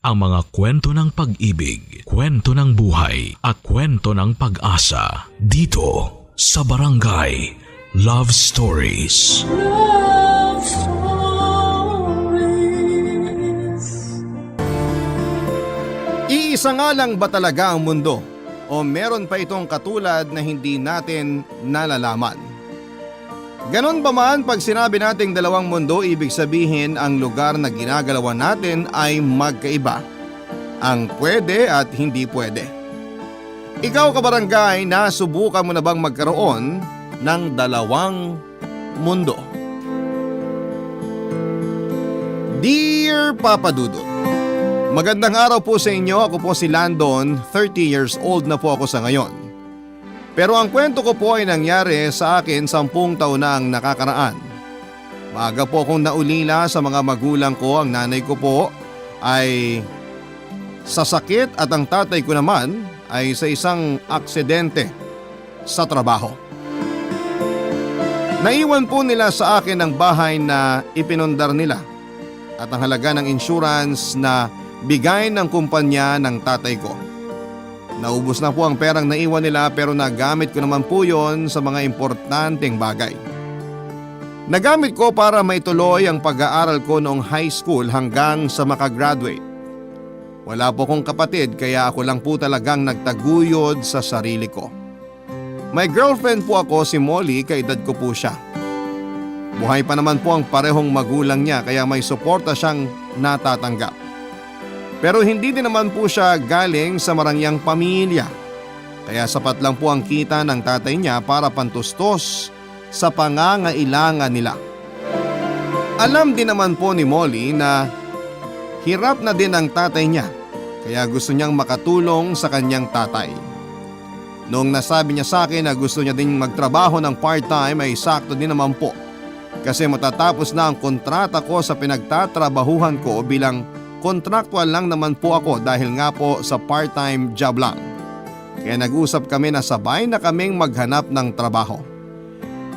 ang mga kwento ng pag-ibig, kwento ng buhay at kwento ng pag-asa dito sa Barangay Love Stories. Love Stories. Iisa nga lang ba talaga ang mundo? O meron pa itong katulad na hindi natin nalalaman? Ganon ba man pag sinabi nating dalawang mundo, ibig sabihin ang lugar na ginagalawan natin ay magkaiba. Ang pwede at hindi pwede. Ikaw kabarangay, nasubukan mo na bang magkaroon ng dalawang mundo? Dear Papa Dudut, magandang araw po sa inyo. Ako po si Landon, 30 years old na po ako sa ngayon. Pero ang kwento ko po ay nangyari sa akin 10 taon na ang nakakaraan. Maaga po akong naulila sa mga magulang ko. Ang nanay ko po ay sa sakit at ang tatay ko naman ay sa isang aksidente sa trabaho. Naiwan po nila sa akin ang bahay na ipinundar nila at ang halaga ng insurance na bigay ng kumpanya ng tatay ko. Naubos na po ang perang naiwan nila pero nagamit ko naman po yon sa mga importanteng bagay. Nagamit ko para maituloy ang pag-aaral ko noong high school hanggang sa makagraduate. Wala po kong kapatid kaya ako lang po talagang nagtaguyod sa sarili ko. May girlfriend po ako, si Molly, kaedad ko po siya. Buhay pa naman po ang parehong magulang niya kaya may suporta siyang natatanggap. Pero hindi din naman po siya galing sa marangyang pamilya. Kaya sapat lang po ang kita ng tatay niya para pantustos sa pangangailangan nila. Alam din naman po ni Molly na hirap na din ang tatay niya. Kaya gusto niyang makatulong sa kanyang tatay. Noong nasabi niya sa akin na gusto niya ding magtrabaho ng part-time ay sakto din naman po. Kasi matatapos na ang kontrata ko sa pinagtatrabahuhan ko bilang kontraktual lang naman po ako dahil nga po sa part-time job lang. Kaya nag-usap kami na sabay na kaming maghanap ng trabaho.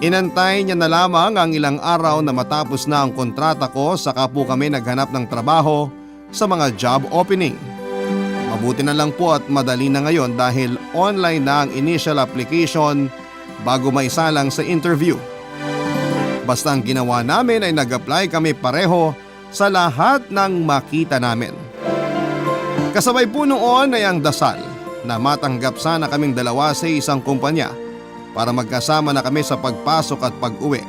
Inantay niya na lamang ang ilang araw na matapos na ang kontrata ko saka po kami naghanap ng trabaho sa mga job opening. Mabuti na lang po at madali na ngayon dahil online na ang initial application bago maisalang sa interview. Basta ang ginawa namin ay nag-apply kami pareho sa lahat ng makita namin. Kasabay po noon ay ang dasal na matanggap sana kaming dalawa sa isang kumpanya para magkasama na kami sa pagpasok at pag-uwi.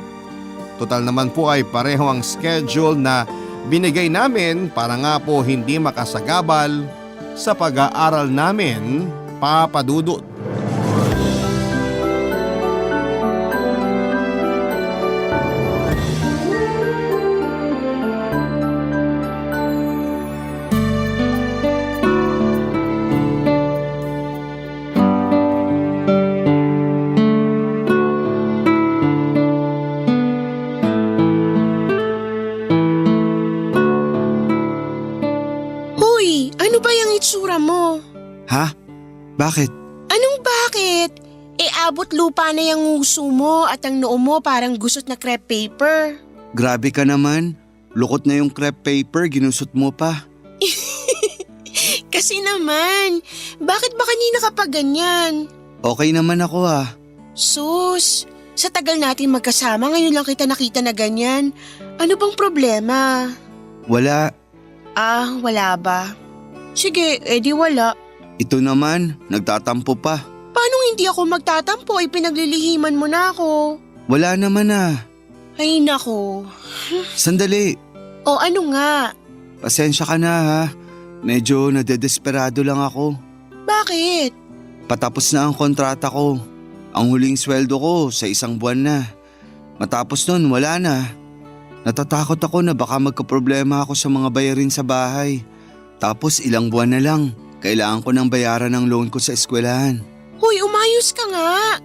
Total naman po ay pareho ang schedule na binigay namin para nga po hindi makasagabal sa pag-aaral namin, Papa Dudut. Mo. Ha? Bakit? Anong bakit? Abot lupa na yung nguso mo at ang noo mo parang gusot na crepe paper. Grabe ka naman. Lukot na yung crepe paper, ginusot mo pa. Kasi naman, bakit ba kanina ka pa ganyan? Okay naman ako ah. Sus, sa tagal natin magkasama ngayon lang kita nakita na ganyan. Ano bang problema? Wala. Ah, wala ba? Sige, edi wala. Ito naman, nagtatampo pa. Paano hindi ako magtatampo? Pinaglilihiman mo na ako. Wala naman ah. Ay nako. Sandali. O ano nga? Pasensya ka na ha. Medyo nadedesperado lang ako. Bakit? Patapos na ang kontrata ko. Ang huling sweldo ko sa 1 buwan na. Matapos nun, wala na. Natatakot ako na baka magkaproblema ako sa mga bayarin sa bahay. Tapos ilang buwan na lang, kailangan ko ng bayaran ng loan ko sa eskwelahan. Hoy, umayos ka nga.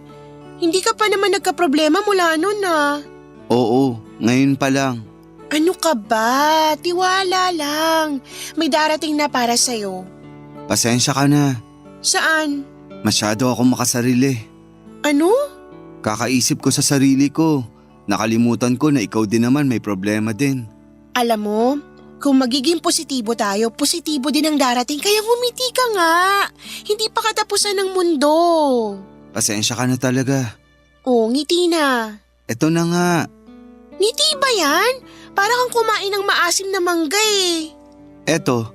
Hindi ka pa naman nagkaproblema mula nun ah. Oo, ngayon pa lang. Ano ka ba? Tiwala lang. May darating na para sa'yo. Pasensya ka na. Saan? Masyado ako makasarili. Ano? Kakaisip ko sa sarili ko. Nakalimutan ko na ikaw din naman may problema din. Alam mo, Kung magiging positibo tayo, positibo din ang darating. Kaya ngumiti ka nga. Hindi pa katapusan ng mundo. Pasensya ka na talaga. Oh, ngiti na. Eto na nga. Ngiti ba yan? Para kang kumain ng maasim na mangga eh. Eto.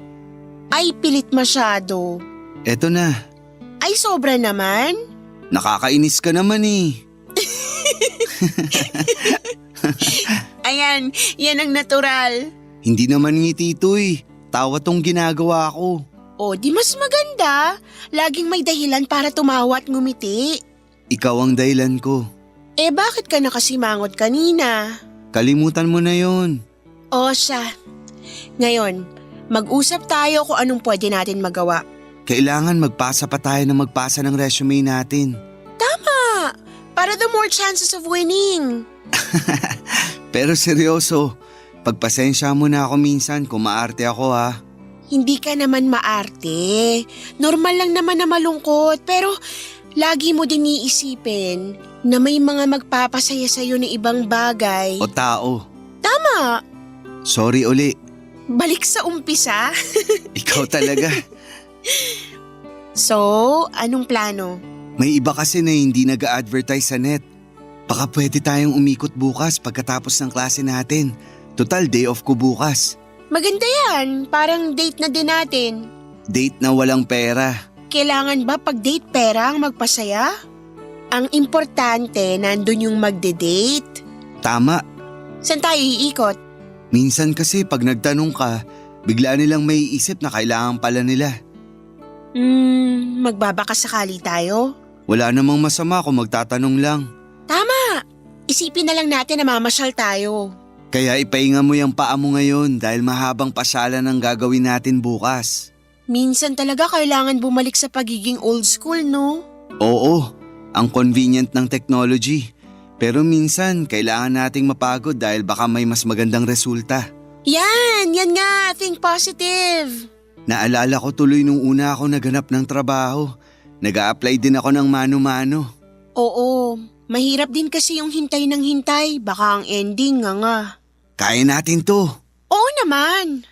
Ay, pilit masyado. Eto na. Ay, sobra naman. Nakakainis ka naman eh. Ayan, yan ang natural. Hindi naman ngiti ito eh. Tawa tong ginagawa ko. O, di mas maganda. Laging may dahilan para tumawa at ngumiti. Ikaw ang dahilan ko. Eh, bakit ka nakasimangot kanina? Kalimutan mo na yon. O siya. Ngayon, mag-usap tayo kung anong pwede natin magawa. Kailangan magpasa pa tayo ng magpasa ng resume natin. Tama! Para the more chances of winning. Pero seryoso, pagpasensya mo na ako minsan kung maarte ako ha. Hindi ka naman maarte. Normal lang naman na malungkot. Pero lagi mo din iisipin na may mga magpapasaya sa'yo ng ibang bagay. O tao. Tama! Sorry uli. Balik sa umpisa. Ikaw talaga. So, anong plano? May iba kasi na hindi nag-a-advertise sa net. Baka pwede tayong umikot bukas pagkatapos ng klase natin. Total day off ko bukas. Maganda yan. Parang date na din natin. Date na walang pera. Kailangan ba pag date pera ang magpasaya? Ang importante, nandun yung magde-date. Tama. Saan tayo iikot? Minsan kasi pag nagtanong ka, bigla nilang may isip na kailangan pala nila. Magbabakasakali tayo? Wala namang masama kung magtatanong lang. Tama! Isipin na lang natin na mamasyal tayo. Kaya ipahinga mo yung paa mo ngayon dahil mahabang pasyalan ang gagawin natin bukas. Minsan talaga kailangan bumalik sa pagiging old school, no? Oo, ang convenient ng technology. Pero minsan kailangan nating mapagod dahil baka may mas magandang resulta. Yan nga, think positive. Naalala ko tuloy nung una ako naganap ng trabaho. Nag-a-apply din ako ng mano-mano. Oo, mahirap din kasi yung hintay ng hintay. Baka ang ending nga. Kaya natin to. Oo naman.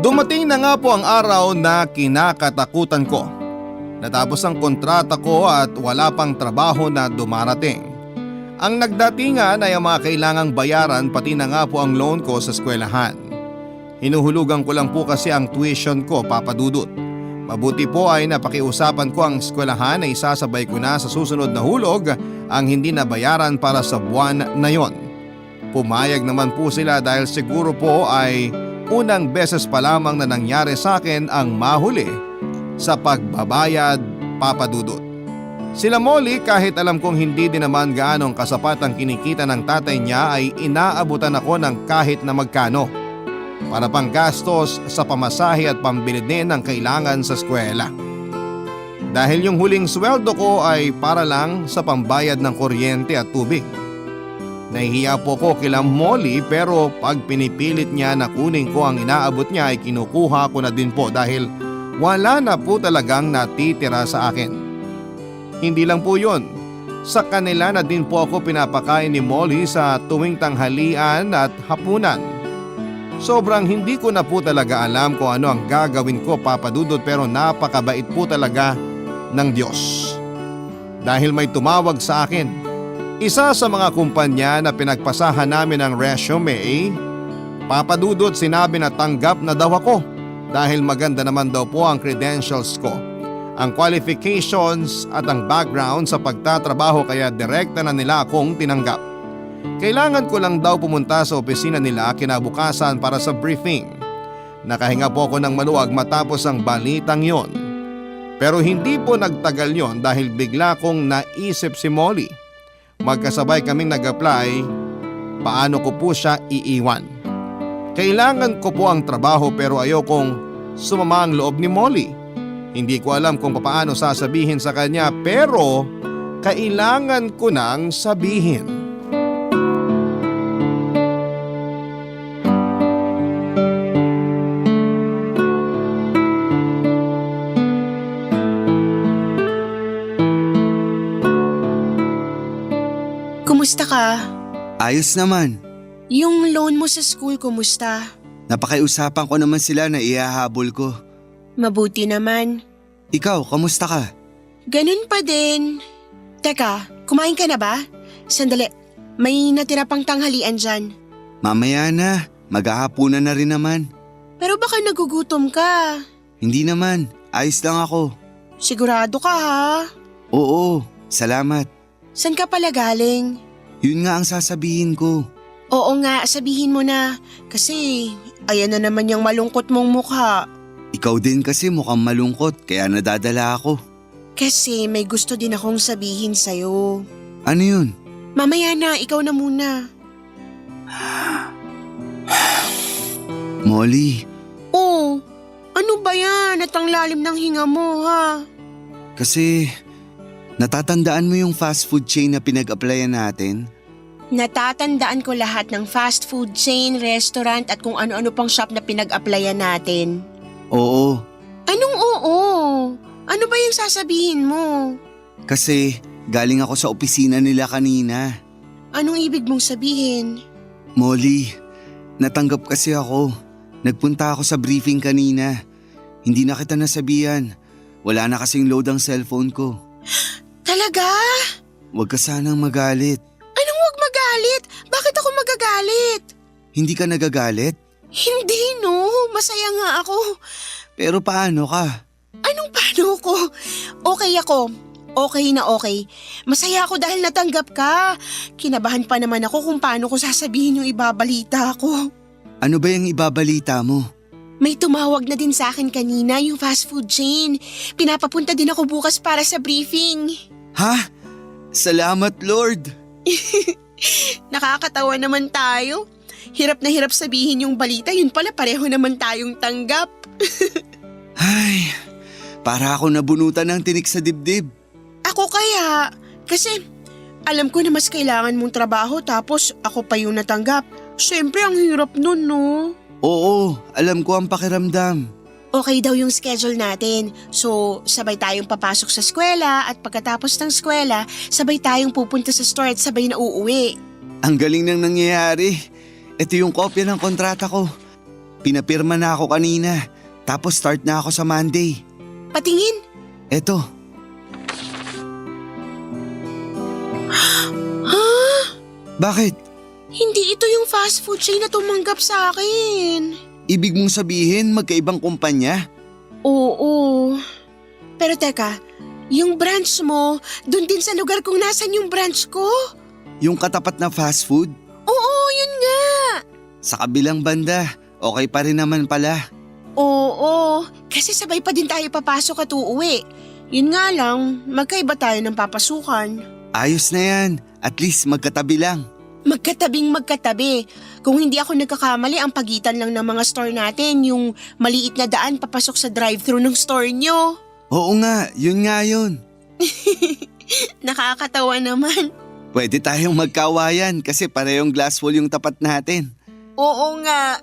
Dumating na nga po ang araw na kinakatakutan ko. Natapos ang kontrata ko at wala pang trabaho na dumarating. Ang nagdatingan ay ang mga kailangang bayaran pati na nga po ang loan ko sa eskwelahan. Hinuhulugan ko lang po kasi ang tuition ko, Papa Dudut. Mabuti po ay napakiusapan ko ang eskwelahan na isasabay ko na sa susunod na hulog ang hindi nabayaran para sa buwan na yon. Pumayag naman po sila dahil siguro po ay unang beses pa lamang na nangyari sa akin ang mahuli sa pagbabayad, Papa Dudut. Sila Molly, kahit alam kong hindi din naman gaanong kasapat ang kinikita ng tatay niya, ay inaabutan ako ng kahit na magkano para pang gastos sa pamasahe at pambili din ng kailangan sa eskwela. Dahil yung huling sweldo ko ay para lang sa pambayad ng kuryente at tubig. Nahihiya po ko kila Molly pero pag pinipilit niya na kunin ko ang inaabot niya ay kinukuha ko na din po dahil wala na po talagang natitira sa akin. Hindi lang po yun, sa kanila na din po ako pinapakain ni Molly sa tuwing tanghalian at hapunan. Sobrang hindi ko na po talaga alam kung ano ang gagawin ko, Papa Dudut, pero napakabait po talaga ng Diyos. Dahil may tumawag sa akin, isa sa mga kumpanya na pinagpasahan namin ng resume, Papa Dudut, sinabi na tanggap na daw ako dahil maganda naman daw po ang credentials ko, ang qualifications at ang background sa pagtatrabaho kaya direkta na nila akong tinanggap. Kailangan ko lang daw pumunta sa opisina nila kinabukasan para sa briefing. Nakahinga po ako ng maluwag matapos ang balitang yon. Pero hindi po nagtagal yon dahil bigla kong naisip si Molly. Magkasabay kaming nag-apply, paano ko po siya iiwan? Kailangan ko po ang trabaho pero ayokong sumama ang loob ni Molly. Hindi ko alam kung paano sasabihin sa kanya pero kailangan ko nang sabihin. Kumusta ka? Ayos naman. Yung loan mo sa school, kumusta? Napakiusapan ko naman sila na ihahabol ko. Mabuti naman. Ikaw, kamusta ka? Ganun pa din. Teka, kumain ka na ba? Sandali, may natira pang tanghalian dyan. Mamaya na, maghahapunan na rin naman. Pero baka nagugutom ka. Hindi naman, ayos lang ako. Sigurado ka ha? Oo, salamat. San ka pala galing? Yun nga ang sasabihin ko. Oo nga, sabihin mo na. Kasi ayan na naman yung malungkot mong mukha. Ikaw din kasi mukhang malungkot kaya nadadala ako. Kasi may gusto din akong sabihin sa'yo. Ano yun? Mamaya na, ikaw na muna. Molly, Oh, ano ba yan? At ang lalim ng hinga mo ha? kasi natatandaan mo yung fast food chain na pinag-applyan natin? Natatandaan ko lahat ng fast food chain, restaurant at kung ano-ano pang shop na pinag-applyan natin. Oo, Anong oo? Ano ba yung sasabihin mo? kasi galing ako sa opisina nila kanina. Anong ibig mong sabihin? Molly, natanggap kasi ako. Nagpunta ako sa briefing kanina. Hindi na kita nasabihan. Wala na kasing load ang cellphone ko. Talaga? Huwag ka sanang magalit. Anong wag magalit? Bakit ako magagalit? Hindi ka nagagalit? Hindi no, masaya nga ako. Pero paano ka? Anong paano ko? Okay ako. Okay na okay. Masaya ako dahil natanggap ka. Kinabahan pa naman ako kung paano ko sasabihin yung ibabalita ko. Ano ba yung ibabalita mo? May tumawag na din sa akin kanina yung fast food chain. Pinapapunta din ako bukas para sa briefing. Ha? Salamat Lord! Nakakatawa naman tayo. Hirap na hirap sabihin yung balita, yun pala pareho naman tayong tanggap. Ay, para ako nabunutan ng tinik sa dibdib. Ako kaya, kasi alam ko na mas kailangan mong trabaho tapos ako pa yung natanggap. Siyempre ang hirap nun no. Oo, alam ko ang pakiramdam. Okay daw yung schedule natin. So, sabay tayong papasok sa eskwela at pagkatapos ng eskwela, sabay tayong pupunta sa store at sabay na uuwi. Ang galing nang nangyayari. Ito yung kopya ng kontrata ko. Pinapirma na ako kanina. Tapos start na ako sa Monday. Patingin. Eto, Ha? bakit? Hindi ito yung fast food chain na tumanggap sa akin. Ibig mong sabihin magkaibang kumpanya? Oo. Pero teka, yung branch mo, dun din sa lugar kung nasan yung branch ko? Yung katapat na fast food? Oo, yun nga. Sa kabilang banda, okay pa rin naman pala. Oo, kasi sabay pa din tayo papasok at uuwi. Yun nga lang, magkaiba tayo ng papasukan. Ayos na yan, at least magkatabi lang. Magkatabing magkatabi. Kung hindi ako nagkakamali, ang pagitan lang ng mga store natin, yung maliit na daan papasok sa drive-thru ng store nyo. Oo nga, yun nga yun. Nakakatawa naman. Pwede tayong magkawayan kasi parehong glass wall yung tapat natin. Oo nga.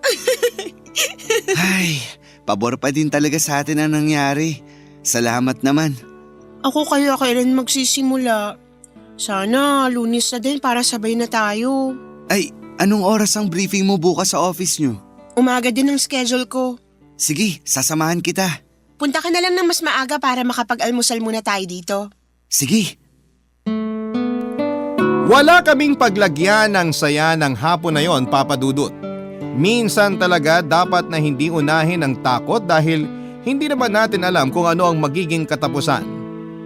Ay, pabor pa din talaga sa atin ang nangyari. Salamat naman. Ako kaya kailan magsisimula? Sana Lunes na din para sabay na tayo. Ay, anong oras ang briefing mo bukas sa office nyo? Umaga din ang schedule ko. Sige, sasamahan kita. Punta ka na lang ng mas maaga para makapag-almusal muna tayo dito. Sige. Wala kaming paglagyan ng saya ng hapon na yon, Papa Dudut. Minsan talaga dapat na hindi unahin ang takot dahil hindi naman natin alam kung ano ang magiging katapusan.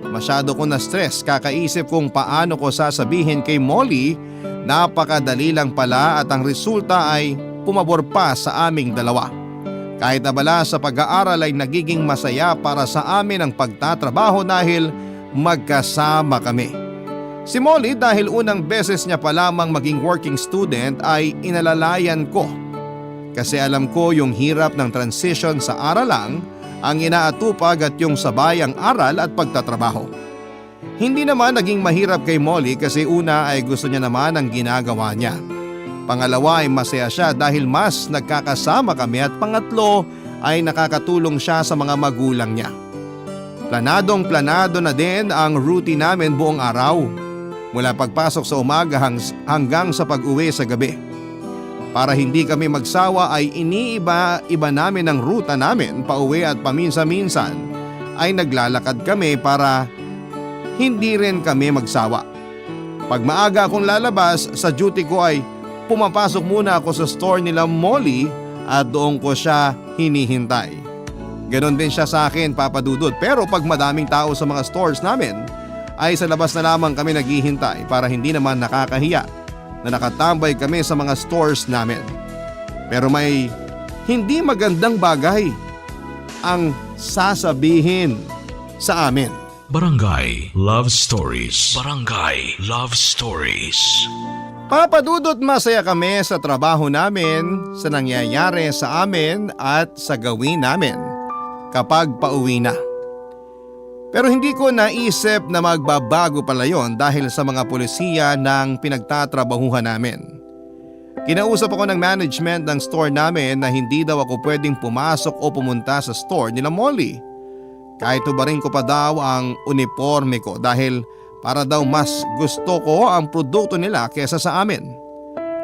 Masyado ko na stress kakaisip kung paano ko sasabihin kay Molly, napakadali lang pala at ang resulta ay pumabor pa sa aming dalawa. Kahit abala sa pag-aaral ay nagiging masaya para sa amin ang pagtatrabaho dahil magkasama kami. Si Molly dahil unang beses niya pa lamang maging working student ay inalalayan ko. Kasi alam ko yung hirap ng transition sa aralang, ang inaatupag at yung sabayang aral at pagtatrabaho. Hindi naman naging mahirap kay Molly kasi una ay gusto niya naman ang ginagawa niya. Pangalawa ay masaya siya dahil mas nagkakasama kami at pangatlo ay nakakatulong siya sa mga magulang niya. Planadong planado na din ang routine namin buong araw. Mula pagpasok sa umaga hanggang sa pag-uwi sa gabi. Para hindi kami magsawa ay iniiba-iba namin ang ruta namin pauwi at paminsan-minsan ay naglalakad kami para hindi rin kami magsawa. Pag maaga akong lalabas sa duty ko ay pumapasok muna ako sa store nila Molly at doon ko siya hinihintay. Ganon din siya sa akin, Papa Dudut, pero pag madaming tao sa mga stores namin ay sa labas na lamang kami naghihintay para hindi naman nakakahiya na nakatambay kami sa mga stores namin. Pero may hindi magandang bagay ang sasabihin sa amin. Barangay Love Stories. Barangay Love Stories. Papa Dudut, masaya kami sa trabaho namin, sa nangyayari sa amin at sa gawin namin kapag pauwi na. Pero hindi ko naisip na magbabago pala yon dahil sa mga pulisiya ng pinagtatrabahuhan namin. Kinausap ako ng management ng store namin na hindi daw ako pwedeng pumasok o pumunta sa store nila Molly. Kahit ubarin ko pa daw ang uniforme ko dahil para daw mas gusto ko ang produkto nila kesa sa amin.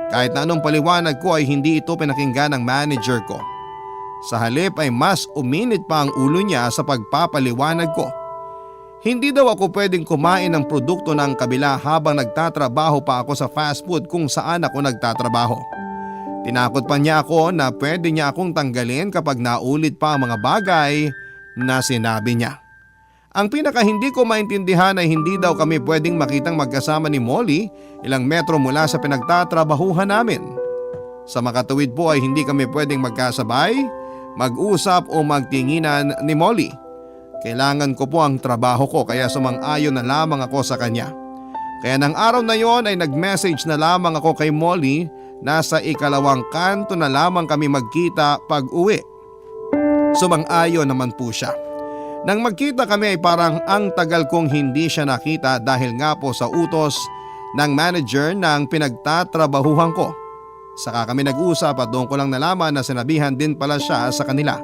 Kahit na anong paliwanag ko ay hindi ito pinakinggan ng manager ko. Sa halip ay mas uminit pa ang ulo niya sa pagpapaliwanag ko. Hindi daw ako pwedeng kumain ng produkto ng kabila habang nagtatrabaho pa ako sa fast food kung saan ako nagtatrabaho. Tinakot pa niya ako na pwede niya akong tanggalin kapag naulit pa ang mga bagay na sinabi niya. Ang pinaka hindi ko maintindihan ay hindi daw kami pwedeng makitang magkasama ni Molly ilang metro mula sa pinagtatrabahuhan namin. Sa makatuwid po ay hindi kami pwedeng magkasabay, mag-usap o magtinginan ni Molly. Kailangan ko po ang trabaho ko kaya sumang-ayon na lamang ako sa kanya. Kaya ng araw na yon ay nag-message na lamang ako kay Molly na sa ikalawang kanto na lamang kami magkita pag uwi. Sumang-ayon naman po siya. Nang magkita kami ay parang ang tagal kong hindi siya nakita dahil nga po sa utos ng manager ng pinagtatrabahuhan ko. Saka kami nag-usap at doon ko lang nalaman na sinabihan din pala siya sa kanila.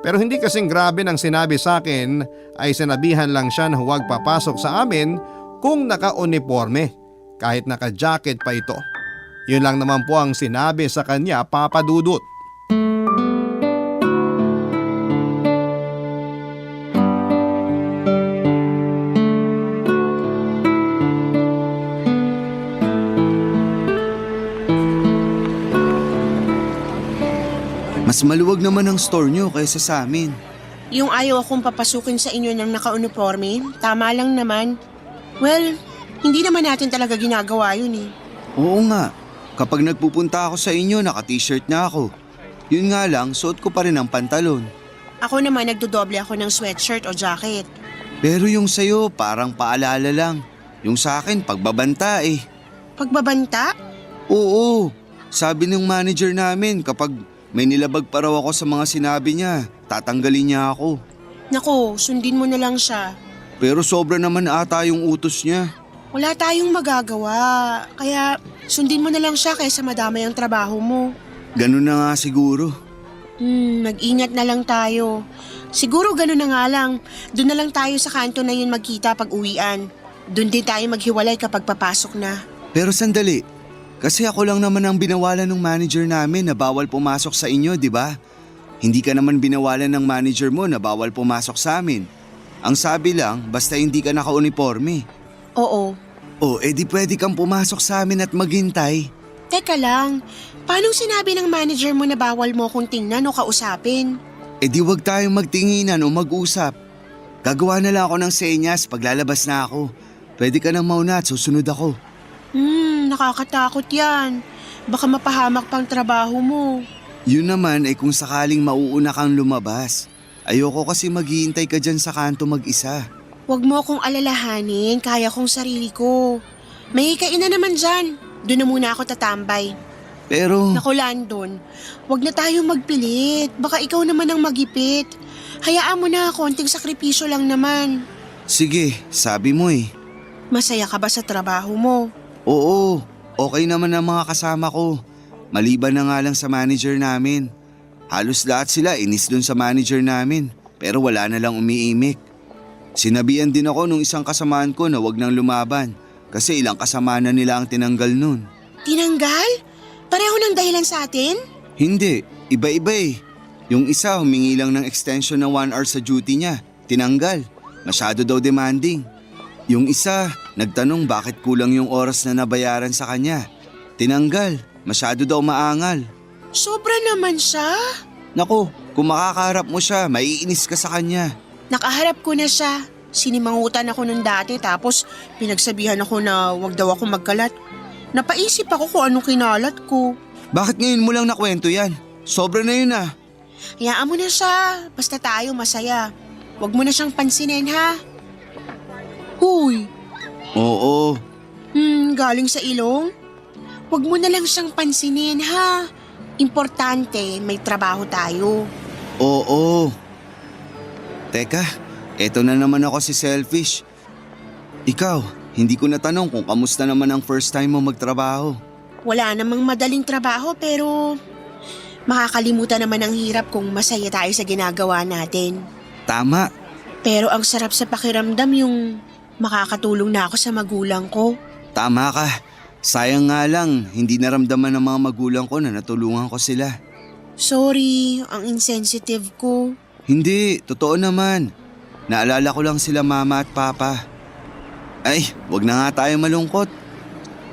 Pero hindi kasing grabe ng sinabi sa akin ay sinabihan lang siya na huwag papasok sa amin kung naka-uniforme kahit naka-jacket pa ito. Yun lang naman po ang sinabi sa kanya, Papa Dudut. Mas maluwag naman ang store nyo kaysa sa amin. Yung ayaw akong papasukin sa inyo ng naka-uniforme, tama lang naman. Well, hindi naman natin talaga ginagawa yun eh. Oo nga, kapag nagpupunta ako sa inyo naka-t-shirt na ako. Yun nga lang, suot ko pa rin ang pantalon. Ako naman nagdodoble ako ng sweatshirt o jacket. Pero yung sayo parang paalala lang. Yung sa akin pagbabanta eh. Pagbabanta? Oo, sabi ng manager namin kapag may nilabag pa raw ako sa mga sinabi niya, tatanggalin niya ako. Naku, sundin mo na lang siya. Pero sobra naman ata yung utos niya. Wala tayong magagawa, kaya sundin mo na lang siya kaysa madamay ang trabaho mo. Ganun na nga siguro. Mag-ingat na lang tayo. Siguro ganun na nga lang, doon na lang tayo sa kanto na yun magkita pag uwian. Doon din tayo maghiwalay kapag papasok na. Pero sandali, kasi ako lang naman ang binawalan ng manager namin na bawal pumasok sa inyo, di ba? Hindi ka naman binawalan ng manager mo na bawal pumasok sa amin. Ang sabi lang, basta hindi ka naka-uniforme. Oo. O, edi pwede kang pumasok sa amin at maghintay. Teka lang, paano sinabi ng manager mo na bawal mo akong tingnan o kausapin? Edi wag tayong magtinginan o mag-usap. Gagawa na lang ako ng senyas pag lalabas na ako. Pwede ka nang mauna at susunod ako. Nakakatakot yan. Baka mapahamak pang trabaho mo. Yun naman ay kung sakaling mauuna kang lumabas. Ayoko kasi maghihintay ka dyan sa kanto mag-isa. Huwag mo akong alalahanin, kaya kong sarili ko. May kainan naman dyan. Doon na muna ako tatambay. Pero… Naku Landon, huwag na tayong magpilit. Baka ikaw naman ang magipit. Hayaan mo na, konting sakripisyo lang naman. Sige, sabi mo eh. Masaya ka ba sa trabaho mo? Oo, okay naman ang mga kasama ko. Maliban na nga lang sa manager namin. Halos lahat sila inis dun sa manager namin, pero wala na lang umiimik. Sinabihan din ako nung isang kasamaan ko na wag nang lumaban kasi ilang kasama na nila ang tinanggal nun. Tinanggal? Pareho ng dahilan sa atin? Hindi, iba-iba eh. Yung isa humingi lang ng extension na 1 hour sa duty niya. Tinanggal. Masyado daw demanding. Yung isa, nagtanong bakit kulang yung oras na nabayaran sa kanya. Tinanggal. Masyado daw maangal. Sobra naman siya. Naku, kung makakaharap mo siya, maiinis ka sa kanya. Nakaharap ko na siya. Sinimangutan ako nung dati tapos pinagsabihan ako na wag daw ako magkalat. Napaisip ako kung anong kinalat ko. Bakit ngayon mo lang nakwento yan? Sobra na yun ah. Hayaan mo na siya. Basta tayo masaya. Wag mo na siyang pansinin ha. Huy. Oo. Galing sa ilong? Wag mo na lang siyang pansinin ha. Importante, may trabaho tayo. Oo. Teka, eto na naman ako si Selfish. Ikaw, hindi ko natanong kung kamusta naman ang first time mo magtrabaho. Wala namang madaling trabaho pero makakalimutan naman ang hirap kung masaya tayo sa ginagawa natin. Tama. Pero ang sarap sa pakiramdam yung makakatulong na ako sa magulang ko. Tama ka. Sayang nga lang, hindi naramdaman ng mga magulang ko na natulungan ko sila. Sorry, ang insensitive ko. Hindi, totoo naman. Naalala ko lang sila mama at papa. Ay, wag na nga tayo malungkot.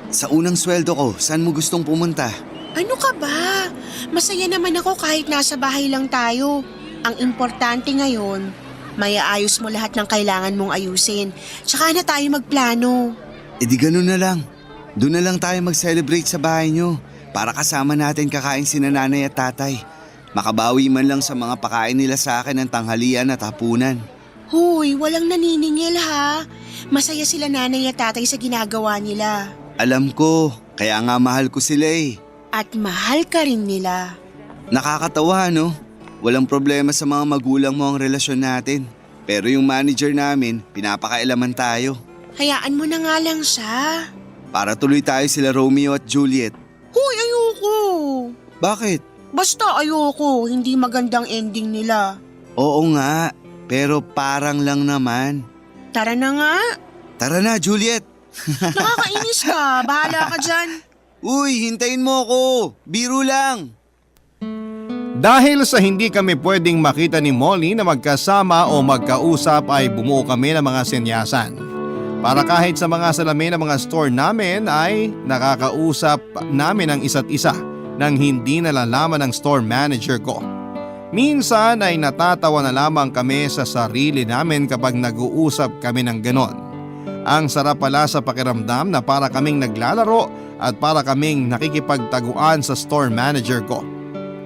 Sa unang sweldo ko, saan mo gustong pumunta? Ano ka ba? Masaya naman ako kahit nasa bahay lang tayo. Ang importante ngayon, may aayos mo lahat ng kailangan mong ayusin. Tsaka na tayo magplano. E di ganun na lang. Doon na lang tayo mag-celebrate sa bahay nyo para kasama natin kakain sina nanay at tatay. Makabawi man lang sa mga pakain nila sa akin ng tanghalian at hapunan. Huy, walang naniningil ha. Masaya sila nanay at tatay sa ginagawa nila. Alam ko, kaya nga mahal ko sila eh. At mahal ka rin nila. Nakakatawa no? Walang problema sa mga magulang mo ang relasyon natin. Pero yung manager namin, pinapakailaman tayo. Hayaan mo na nga lang siya. Para tuloy tayo sila Romeo at Juliet. Huy, ayoko. Bakit? Basta ayoko, hindi magandang ending nila. Oo nga, pero parang lang naman. Tara na nga. Tara na, Juliet! Nakakainis ka, bahala ka dyan. Uy, hintayin mo ako! Biro lang! Dahil sa hindi kami pwedeng makita ni Molly na magkasama o magkausap ay bumuo kami ng mga senyasan. Para kahit sa mga salamin ng mga store namin ay nakakausap namin ang isa't isa nang hindi nalalaman ng store manager ko. Minsan ay natatawa na lamang kami sa sarili namin kapag nag-uusap kami ng ganon. Ang sarap pala sa pakiramdam na para kaming naglalaro at para kaming nakikipagtaguan sa store manager ko.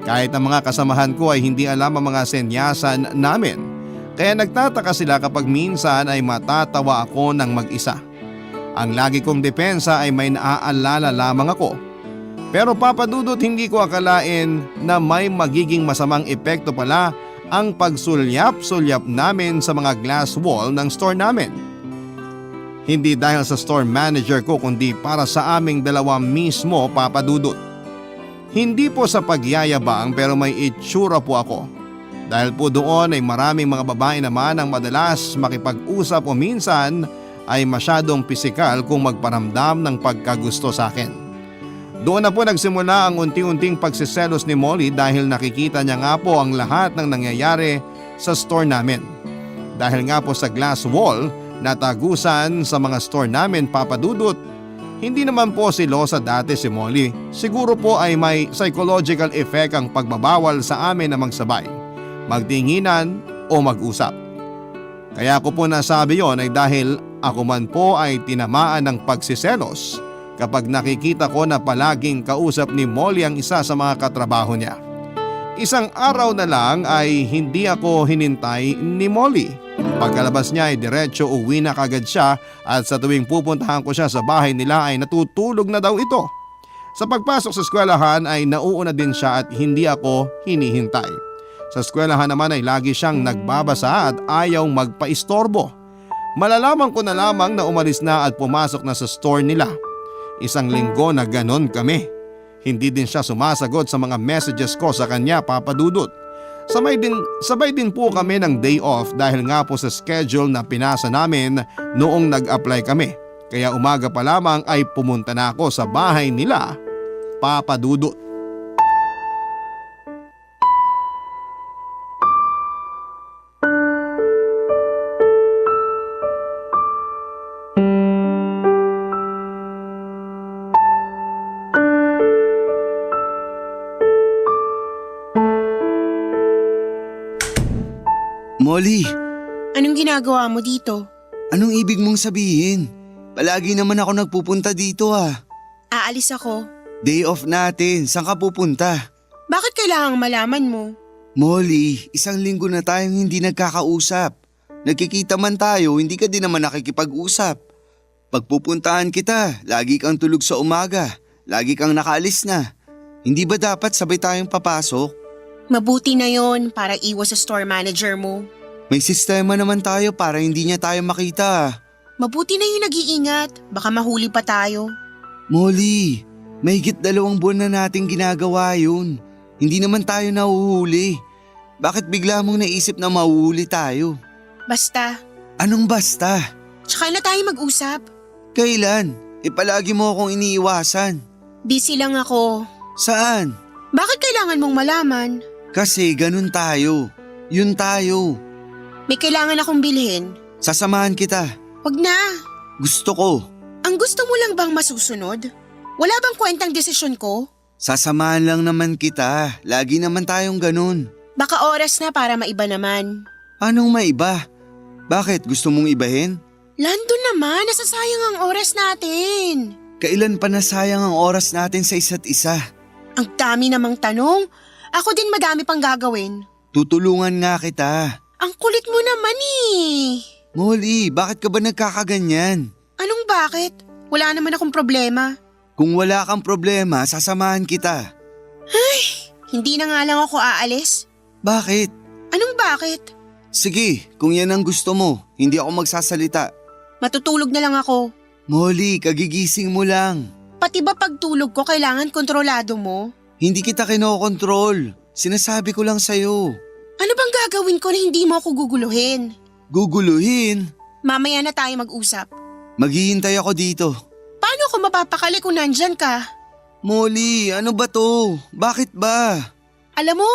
Kahit ang mga kasamahan ko ay hindi alam ang mga senyasan namin. Kaya nagtataka sila kapag minsan ay matatawa ako ng mag-isa. Ang lagi kong depensa ay may naaalala lamang ako. Pero papadudot hindi ko akalain na may magiging masamang epekto pala ang pagsulyap-sulyap namin sa mga glass wall ng store namin. Hindi dahil sa store manager ko kundi para sa aming dalawa mismo, papadudot. Hindi po sa pagyayabang pero may itsura po ako. Dahil po doon ay maraming mga babae naman ang madalas makipag-usap o minsan ay masyadong pisikal kung magparamdam ng pagkagusto sa akin. Doon na po nagsimula ang unti-unting pagsiselos ni Molly dahil nakikita niya nga po ang lahat ng nangyayari sa store namin. Dahil nga po sa glass wall na tagusan sa mga store namin, papadudot, hindi naman po silosa dati si Molly. Siguro po ay may psychological effect ang pagbabawal sa amin na magsabay, magtinginan o mag-usap. Kaya ko po nasabi yon ay dahil ako man po ay tinamaan ng pagsiselos kapag nakikita ko na palaging kausap ni Molly ang isa sa mga katrabaho niya. Isang araw na lang ay hindi ako hinintay ni Molly. Pagkalabas niya ay diretso uwi na kagad siya at sa tuwing pupuntahan ko siya sa bahay nila ay natutulog na daw ito. Sa pagpasok sa eskwelahan ay nauuna din siya at hindi ako hinihintay. Sa eskwelahan naman ay lagi siyang nagbabasa at ayaw magpaistorbo. Malalaman ko na lamang na umalis na at pumasok na sa store nila. Isang linggo na ganon kami. Hindi din siya sumasagot sa mga messages ko sa kanya, papadudot. Sabay din po kami ng day off dahil nga po sa schedule na pinasa namin noong nag-apply kami. Kaya umaga pa lamang ay pumunta na ako sa bahay nila Papa Dudut. Molly, Anong ginagawa mo dito? anong ibig mong sabihin? Palagi naman ako nagpupunta dito ah. Aalis ako. Day off natin, saan ka pupunta? Bakit kailangang malaman mo? Molly, 1 linggo na tayong hindi nagkakausap. Nagkikita man tayo, hindi ka din naman nakikipag-usap. Pagpupuntahan kita, lagi kang tulog sa umaga, lagi kang nakaalis na. Hindi ba dapat sabay tayong papasok? Mabuti na yon para iwas sa store manager mo. May sistema naman tayo para hindi niya tayo makita. Mabuti na yung nag-iingat. Baka mahuli pa tayo. Molly, mahigit 2 buwan na nating ginagawa yun. Hindi naman tayo nahuhuli. Bakit bigla mong naisip na mahuhuli tayo? Basta, Anong basta? tsaka na tayo mag-usap. Kailan? Palagi mo akong iniiwasan. Busy lang ako. Saan? Bakit kailangan mong malaman? Kasi ganun tayo. Yun tayo. May kailangan akong bilhin. Sasamahan kita. Wag na. Gusto ko. Ang gusto mo lang bang masusunod? Wala bang kwentang desisyon ko? Sasamahan lang naman kita. Lagi naman tayong ganun. Baka oras na para maiba naman. Anong maiba? Bakit? Gusto mong ibahin? Lando naman, nasasayang ang oras natin. Kailan pa nasayang ang oras natin sa isa't isa? Ang dami namang tanong. Ako din madami pang gagawin. Tutulungan nga kita. Ang kulit mo naman eh. Molly, bakit ka ba nagkakaganyan? Anong bakit? Wala naman akong problema. Kung wala kang problema, sasamahan kita. Hindi na nga lang ako aalis. Bakit? Anong bakit? Sige, kung yan ang gusto mo, hindi ako magsasalita. Matutulog na lang ako. Molly, kagigising mo lang. Pati ba pagtulog ko kailangan kontrolado mo? Hindi kita kinokontrol. Sinasabi ko lang sa'yo. Ano bang gagawin ko na hindi mo ako guguluhin? Guguluhin? Mamaya na tayo mag-usap. Maghihintay ako dito. Paano ako mapapakali kung nandyan ka? Molly, ano ba to? Bakit ba? Alam mo,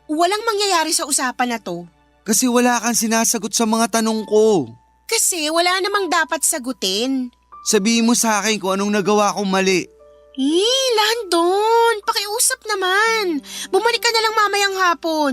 walang mangyayari sa usapan na to. Kasi wala kang sinasagot sa mga tanong ko. Kasi wala namang dapat sagutin. Sabihin mo sa akin kung anong nagawa kong mali. Landon, pakiusap naman. Bumalik ka na lang mamayang hapon.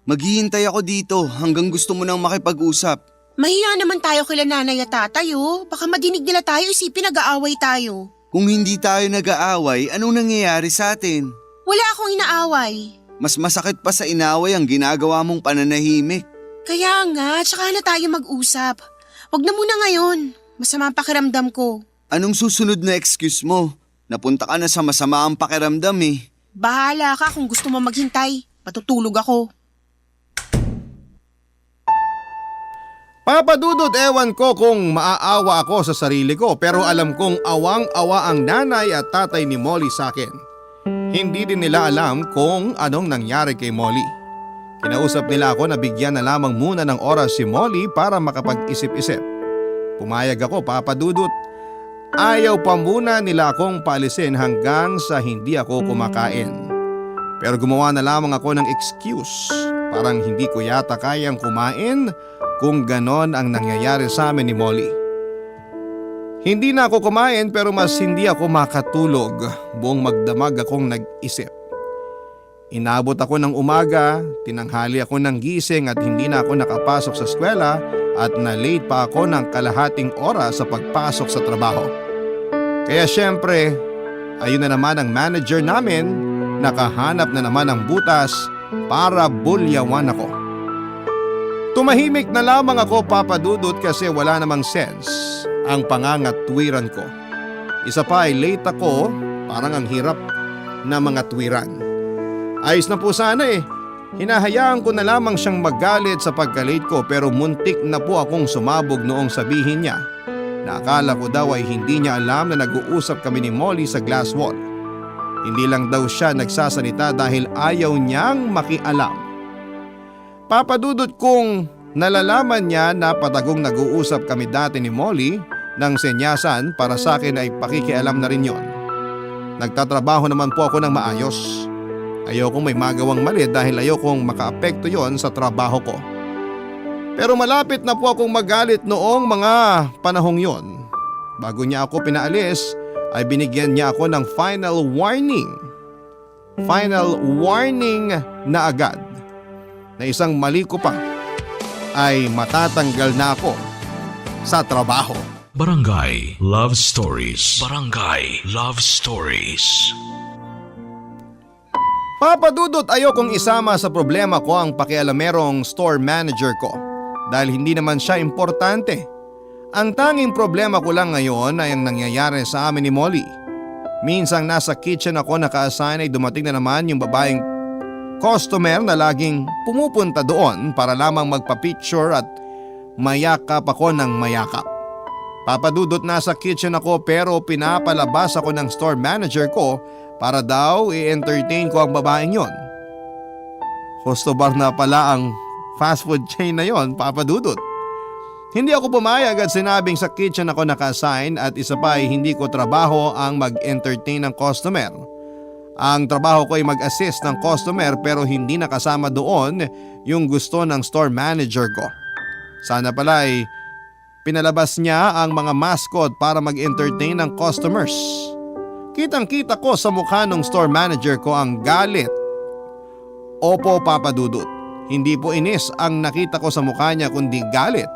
Maghihintay ako dito hanggang gusto mo nang makipag-usap. Mahiya naman tayo kila nanay at tatay oh. Baka madinig nila tayo isipin nag-aaway tayo. Kung hindi tayo nag-aaway, anong nangyayari sa atin? Wala akong inaaway. Mas masakit pa sa inaway ang ginagawa mong pananahimik. Kaya nga, tsaka na tayo mag-usap. Wag na muna ngayon. Masama ang pakiramdam ko. Anong susunod na excuse mo? Napunta ka na sa masama ang pakiramdam eh. Bahala ka kung gusto mo maghintay. Patutulog ako. Papa Dudut, ewan ko kung maaawa ako sa sarili ko pero alam kong awang-awa ang nanay at tatay ni Molly sa akin. Hindi din nila alam kung anong nangyari kay Molly. Kinausap nila ako na bigyan na lamang muna ng oras si Molly para makapag-isip-isip. Pumayag ako, Papa Dudut. Ayaw pa muna nila akong paalisin hanggang sa hindi ako kumakain. Pero gumawa na lamang ako ng excuse. Parang hindi ko yata kayang kumain kung ganon ang nangyayari sa amin ni Molly. Hindi na ako kumain pero mas hindi ako makatulog. Buong magdamag akong nag-isip. Inabot ako ng umaga, tinanghali ako ng gising at hindi na ako nakapasok sa eskwela at na-late pa ako ng kalahating oras sa pagpasok sa trabaho. Kaya syempre, ayun na naman ang manager namin, nakahanap na naman ng butas para bulyawan ako. Tumahimik na lamang ako, Papa Dudut, kasi wala namang sense ang pangangatwiran ko. Isa pa ay late ako, parang ang hirap na mga twiran. Ayos na po sana eh. Hinahayaan ko na lamang siyang magalit sa pagka-late ko pero muntik na po akong sumabog noong sabihin niya na akala ko daw ay hindi niya alam na nag-uusap kami ni Molly sa glass wall. Hindi lang daw siya nagsasalita dahil ayaw niyang makialam. Papadudot kong nalalaman niya na patagong nag-uusap kami dati ni Molly nang senyasan para sa akin ay pakikialam na rin yon. Nagtatrabaho naman po ako ng maayos. Ayokong may magawang mali dahil ayokong makaapekto yon sa trabaho ko. Pero malapit na po akong magalit noong mga panahong yon. Bago niya ako pinaalis ay binigyan niya ako ng final warning. Final warning na agad na isang mali ko pa ay matatanggal na ako sa trabaho. Barangay Love Stories. Barangay Love Stories. Papa Dudut, ayokong isama sa problema ko ang pakialamerong store manager ko dahil hindi naman siya importante. Ang tanging problema ko lang ngayon ay ang nangyayari sa amin ni Molly. Minsang nasa kitchen ako naka-assign ay dumating na naman yung babaeng customer na laging pumupunta doon para lamang magpa-picture at mayakap ako ng mayakap. Papa Dudut, nasa kitchen ako pero pinapalabas ako ng store manager ko para daw i-entertain ko ang babaeng yon. Gusto bar na pala ang fast food chain na yon, Papa Dudut. Hindi ako pumayag at sinabing sa kitchen ako naka-assign at isa pa ay hindi ko trabaho ang mag-entertain ng customer. Ang trabaho ko ay mag-assist ng customer pero hindi nakasama doon yung gusto ng store manager ko. Sana pala ay pinalabas niya ang mga mascot para mag-entertain ng customers. Kitang-kita ko sa mukha ng store manager ko ang galit. Opo, Papa Dudut. Hindi po inis ang nakita ko sa mukha niya kundi galit.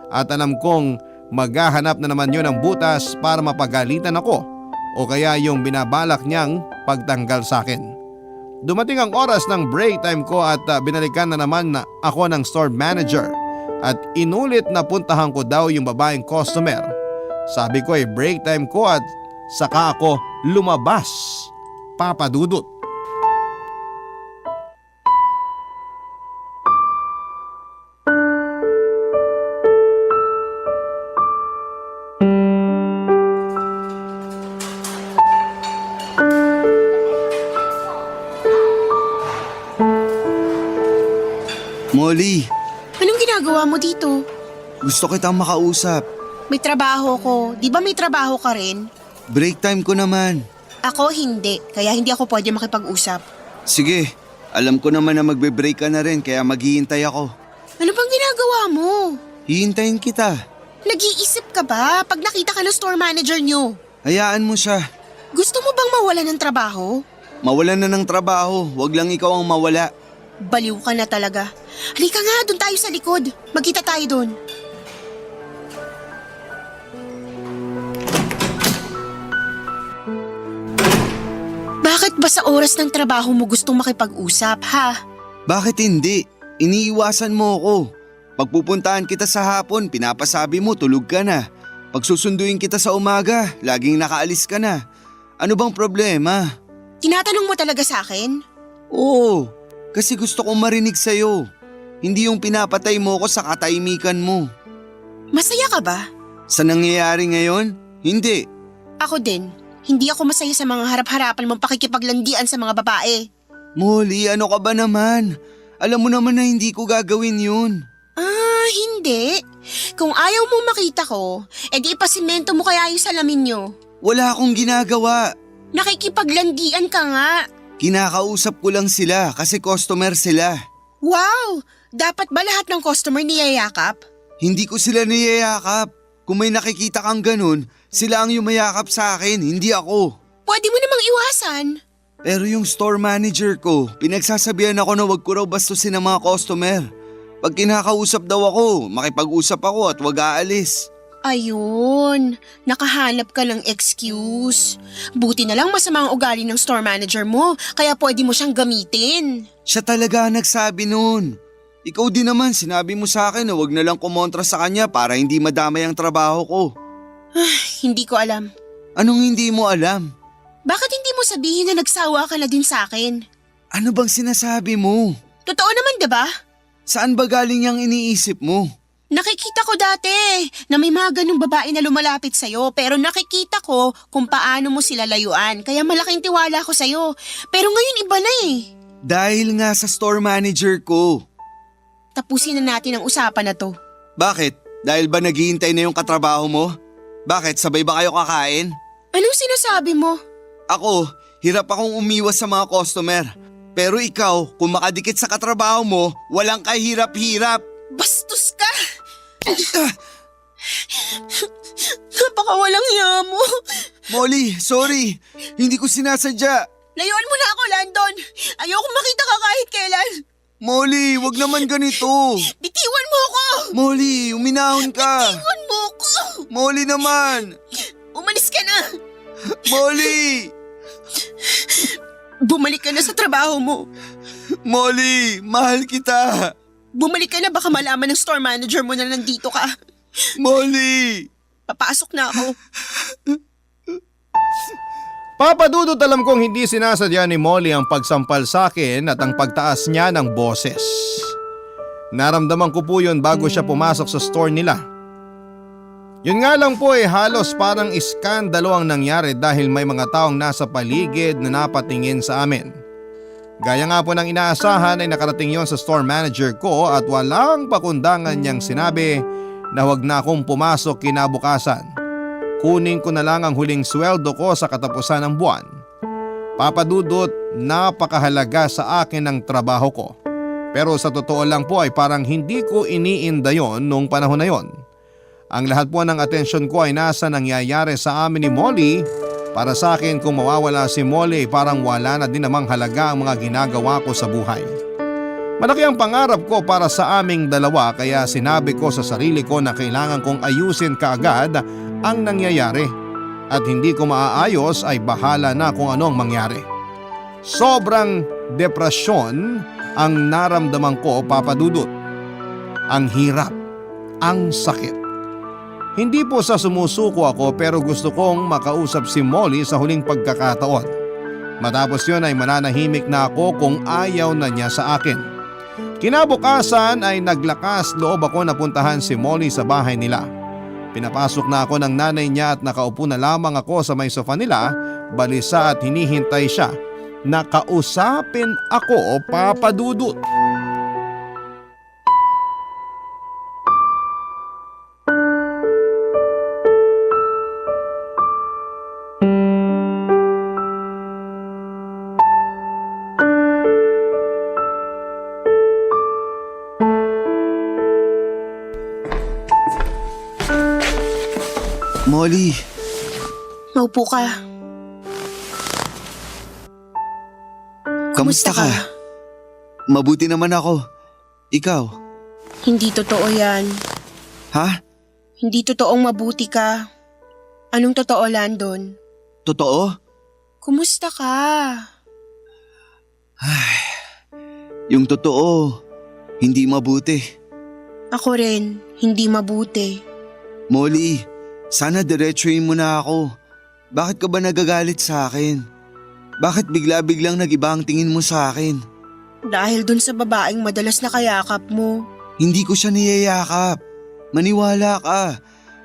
At alam kong maghahanap na naman yun ng butas para mapagalitan ako o kaya yung binabalak niyang pagtanggal sa akin. Dumating ang oras ng break time ko at binalikan na naman na ako ng store manager at inulit na puntahan ko daw yung babaeng customer. Sabi ko ay break time ko at saka ako lumabas, Papa Dudut. Molly, Anong ginagawa mo dito? gusto kitang makausap. May trabaho ko. Di ba may trabaho ka rin? Break time ko naman. Ako hindi, kaya hindi ako pwede makipag-usap. Sige, alam ko naman na magbe-break ka na rin kaya maghihintay ako. Ano bang ginagawa mo? Hihintayin kita. Nag-iisip ka ba pag nakita ka ng store manager nyo? Hayaan mo siya. Gusto mo bang mawala ng trabaho? Mawalan na ng trabaho, wag lang ikaw ang mawala. Baliw ka na talaga. Halika nga, doon tayo sa likod. Magkita tayo doon. Bakit ba sa oras ng trabaho mo gustong makipag-usap, ha? Bakit hindi? Iniiwasan mo ako. Pagpupuntahan kita sa hapon, pinapasabi mo tulog ka na. Pagsusunduin kita sa umaga, laging nakaalis ka na. Ano bang problema? Tinatanong mo talaga sa akin? Oo, kasi gusto kong marinig sa'yo. Hindi yung pinapatay mo ko sa katahimikan mo. Masaya ka ba? Sa nangyayari ngayon? Hindi. Ako din. Hindi ako masaya sa mga harap-harapan mong pakikipaglandian sa mga babae. Molly, ano ka ba naman? Alam mo naman na hindi ko gagawin yun. Hindi. Kung ayaw mong makita ko, edi ipasimento mo kaya yung salamin nyo. Wala akong ginagawa. Nakikipaglandian ka nga. Kinakausap ko lang sila kasi customer sila. Wow! Dapat ba lahat ng customer niyayakap? Hindi ko sila niyayakap. Kung may nakikita kang ganun, sila ang yumayakap sa akin, hindi ako. Pwede mo namang iwasan. Pero yung store manager ko, pinagsasabihan ako na wag ko raw bastusin ang mga customer. Pag kinakausap daw ako, makipag-usap ako at wag aalis. Ayun, nakahanap ka ng excuse. Buti na lang masama ang ugali ng store manager mo, kaya pwede mo siyang gamitin. Siya talaga ang nagsabi nun. Ikaw din naman, sinabi mo sa akin na wag na lang kumontra sa kanya para hindi madamay ang trabaho ko. Hindi ko alam. Anong hindi mo alam? Bakit hindi mo sabihin na nagsawa ka na din sa akin? Ano bang sinasabi mo? Totoo naman, diba? Saan ba galing yung iniisip mo? Nakikita ko dati na may mga ganung babae na lumalapit sa'yo pero nakikita ko kung paano mo sila layuan kaya malaking tiwala ko sa'yo. Pero ngayon iba na eh. Dahil nga sa store manager ko. Tapusin na natin ang usapan na to. Bakit? Dahil ba naghihintay na yung katrabaho mo? Bakit? Sabay ba kayo kakain? Anong sinasabi mo? Ako, hirap akong umiwas sa mga customer. Pero ikaw, kung makadikit sa katrabaho mo, walang kahirap-hirap. Bastos ka! Napakawalang hiya mo. Molly, sorry. Hindi ko sinasadya. Layuan mo na ako, Landon. Ayoko makita ka kahit kailan. Molly, wag naman ganito. Bitiwan mo ako! Molly, uminahon ka. Bitiwan mo ako! Molly naman. Umalis ka na! Molly! Bumalik ka na sa trabaho mo. Molly, mahal kita. Bumalik ka na, baka malaman ng store manager mo na nandito ka. Molly! Papasok na ako. Papa Dudut, alam kong hindi sinasadya ni Molly ang pagsampal sa akin at ang pagtaas niya ng boses. Naramdaman ko po yun bago siya pumasok sa store nila. Yun nga lang po halos parang iskandalo ang nangyari dahil may mga taong nasa paligid na napatingin sa amin. Gaya nga po ng inaasahan ay nakarating yon sa store manager ko at walang pakundangan niyang sinabi na huwag na akong pumasok kinabukasan. Kunin ko na lang ang huling sweldo ko sa katapusan ng buwan. Papa Dudut, napakahalaga sa akin ang trabaho ko. Pero sa totoo lang po ay parang hindi ko iniinda yon noong panahon na yon. Ang lahat po ng atensyon ko ay nasa nangyayari sa amin ni Molly. Para sa akin kung mawawala si Molly parang wala na din namang halaga ang mga ginagawa ko sa buhay. Malaki ang pangarap ko para sa aming dalawa kaya sinabi ko sa sarili ko na kailangan kong ayusin kaagad ang nangyayari at hindi ko maaayos ay bahala na kung ano ang mangyari. Sobrang depresyon ang naramdaman ko, Papa Dudut. Ang hirap, ang sakit. Hindi po sa sumusuko ako pero gusto kong makausap si Molly sa huling pagkakataon. Matapos yun ay mananahimik na ako kung ayaw na niya sa akin. Kinabukasan ay naglakas loob ako na puntahan si Molly sa bahay nila. Pinapasok na ako ng nanay niya at nakaupo na lamang ako sa may sofa nila, balisa at hinihintay siya. Nakausapin ako, Papa Dudut. Molly, Maupo ka. kamusta ka? Mabuti naman ako. Ikaw? Hindi totoo yan. Ha? Hindi totoong mabuti ka. Anong totoo, Landon? Totoo? Kumusta ka? Yung totoo, hindi mabuti. Ako rin, hindi mabuti. Molly, sana diretsuhin mo na ako. Bakit ka ba nagagalit sa akin? Bakit bigla-biglang nag-iba ang tingin mo sa akin? Dahil dun sa babaeng madalas na kayakap mo. Hindi ko siya niyayakap. Maniwala ka.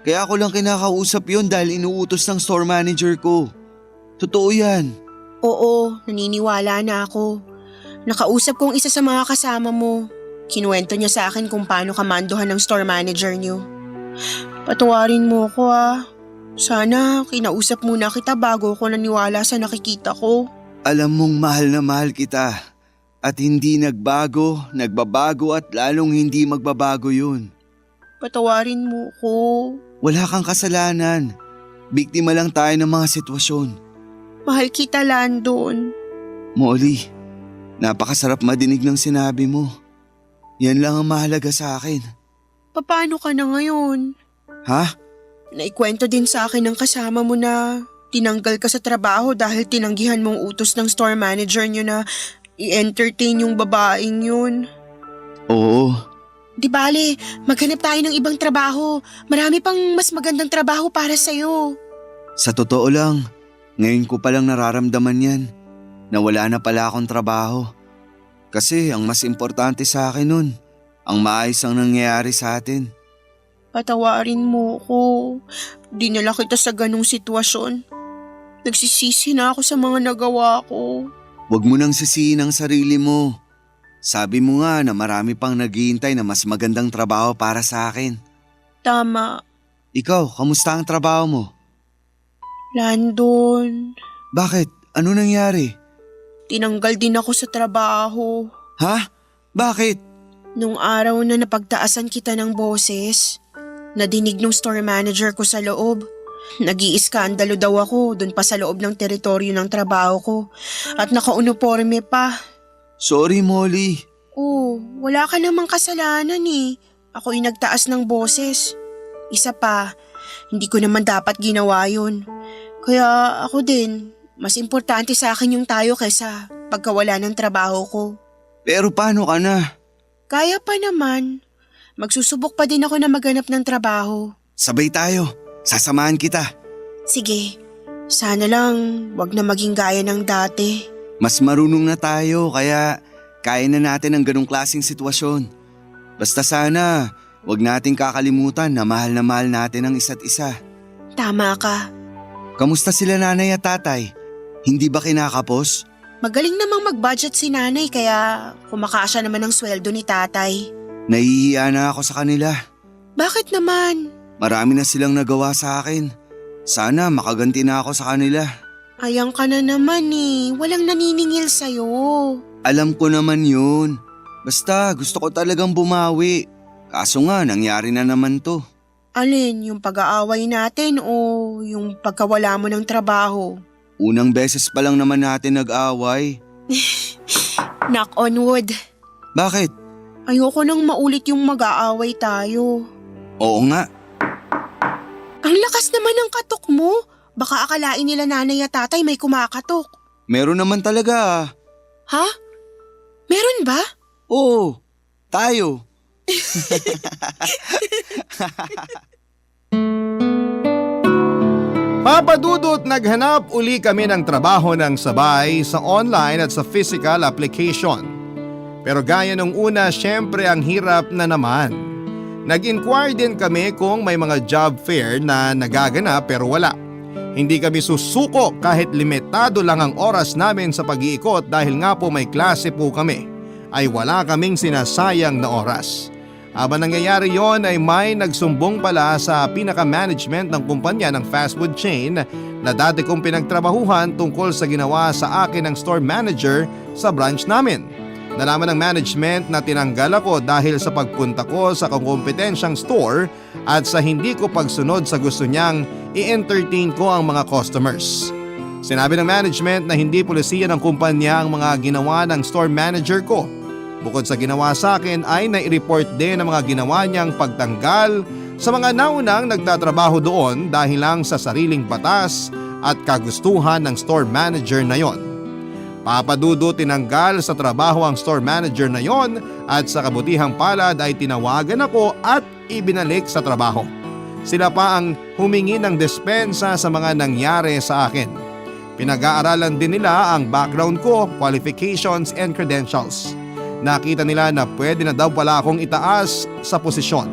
Kaya ako lang kinakausap yon dahil inuutos ng store manager ko. Totoo yan. Oo, naniniwala na ako. Nakausap kong isa sa mga kasama mo. Kinuwento niya sa akin kung paano kamanduhan ng store manager niyo. Patawarin mo ko Sana kinausap muna kita bago ko naniwala sa nakikita ko. Alam mong mahal na mahal kita. At hindi nagbago, nagbabago at lalong hindi magbabago yun. Patawarin mo ko. Wala kang kasalanan. Biktima lang tayo ng mga sitwasyon. Mahal kita, Landon. Molly, napakasarap madinig ng sinabi mo. Yan lang ang mahalaga sa akin. Paano ka na ngayon? Ha? Naikwento din sa akin ng kasama mo na tinanggal ka sa trabaho dahil tinanggihan mong utos ng store manager niyo na i-entertain yung babaeng yun. Oo. Di bale, maghanap tayo ng ibang trabaho. Marami pang mas magandang trabaho para sa'yo. Sa totoo lang, ngayon ko palang nararamdaman yan na wala na pala akong trabaho. Kasi ang mas importante sa akin nun, ang maayos ang nangyayari sa atin. Patawarin mo ko. Dinala kita sa ganong sitwasyon. Nagsisisi na ako sa mga nagawa ko. Huwag mo nang sisihin ang sarili mo. Sabi mo nga na marami pang naghihintay na mas magandang trabaho para sa akin. Tama. Ikaw, kamusta ang trabaho mo? Landon. Bakit? Ano nangyari? Tinanggal din ako sa trabaho. Ha? Bakit? Nung araw na napagtaasan kita ng boses, nadinig nung store manager ko sa loob. Nag-iiskandalo daw ako dun pa sa loob ng teritoryo ng trabaho ko at nakauniforme pa. Sorry, Molly. Oh, wala ka namang kasalanan eh. Ako'y nagtaas ng boses. Isa pa, hindi ko naman dapat ginawa yun. Kaya ako din, mas importante sa akin yung tayo kaysa pagkawala ng trabaho ko. Pero paano ka na? Kaya pa naman. Magsusubok pa din ako na maghanap ng trabaho. Sabay tayo. Sasamahan kita. Sige, sana lang wag na maging gaya ng dati. Mas marunong na tayo kaya kaya na natin ang ganong klaseng sitwasyon. Basta sana wag nating kakalimutan na mahal natin ang isa't isa. Tama ka. Kamusta sila nanay at tatay? Hindi ba kinakapos? Magaling namang mag-budget si nanay kaya kumakasya naman ang sweldo ni tatay. Nahihiya na ako sa kanila. Bakit naman? Marami na silang nagawa sa akin. Sana makaganti na ako sa kanila. Ayang ka na naman eh. Walang naniningil sa'yo. Alam ko naman yun. Basta gusto ko talagang bumawi. Kaso nga nangyari na naman to. Alin, yung pag-aaway natin o yung pagkawala mo ng trabaho? Unang beses pa lang naman natin nag-away. Knock on wood. Bakit? Ayoko nang maulit yung mag-aaway tayo. Oo nga. Ang lakas naman ng katok mo. Baka akalain nila nanay at tatay may kumakatok. Meron naman talaga ah. Ha? Meron ba? Oo, tayo. Papa Dudut, naghanap uli kami ng trabaho ng sabay sa online at sa physical application. Pero gaya nung una, syempre ang hirap na naman. Nag-inquire din kami kung may mga job fair na nagaganap pero wala. Hindi kami susuko kahit limitado lang ang oras namin sa pag-iikot dahil nga po may klase po kami, ay wala kaming sinasayang na oras. Habang nangyayari yon ay may nagsumbong pala sa pinaka-management ng kumpanya ng fast food chain na dati kong pinagtrabahuhan tungkol sa ginawa sa akin ng store manager sa branch namin. Nalaman ng management na tinanggal ako dahil sa pagpunta ko sa kakompetensyang store at sa hindi ko pagsunod sa gusto niyang i-entertain ko ang mga customers. Sinabi ng management na hindi pulisiya ng kumpanya ang mga ginawa ng store manager ko. Bukod sa ginawa sa akin ay nai-report din ang mga ginawa niyang pagtanggal sa mga naunang nagtatrabaho doon dahil lang sa sariling batas at kagustuhan ng store manager na yon. Papa Dudut, tinanggal sa trabaho ang store manager na yon at sa kabutihang palad ay tinawagan ako at ibinalik sa trabaho. Sila pa ang humingi ng dispensa sa mga nangyari sa akin. Pinag-aaralan din nila ang background ko, qualifications and credentials. Nakita nila na pwede na daw pala akong itaas sa posisyon.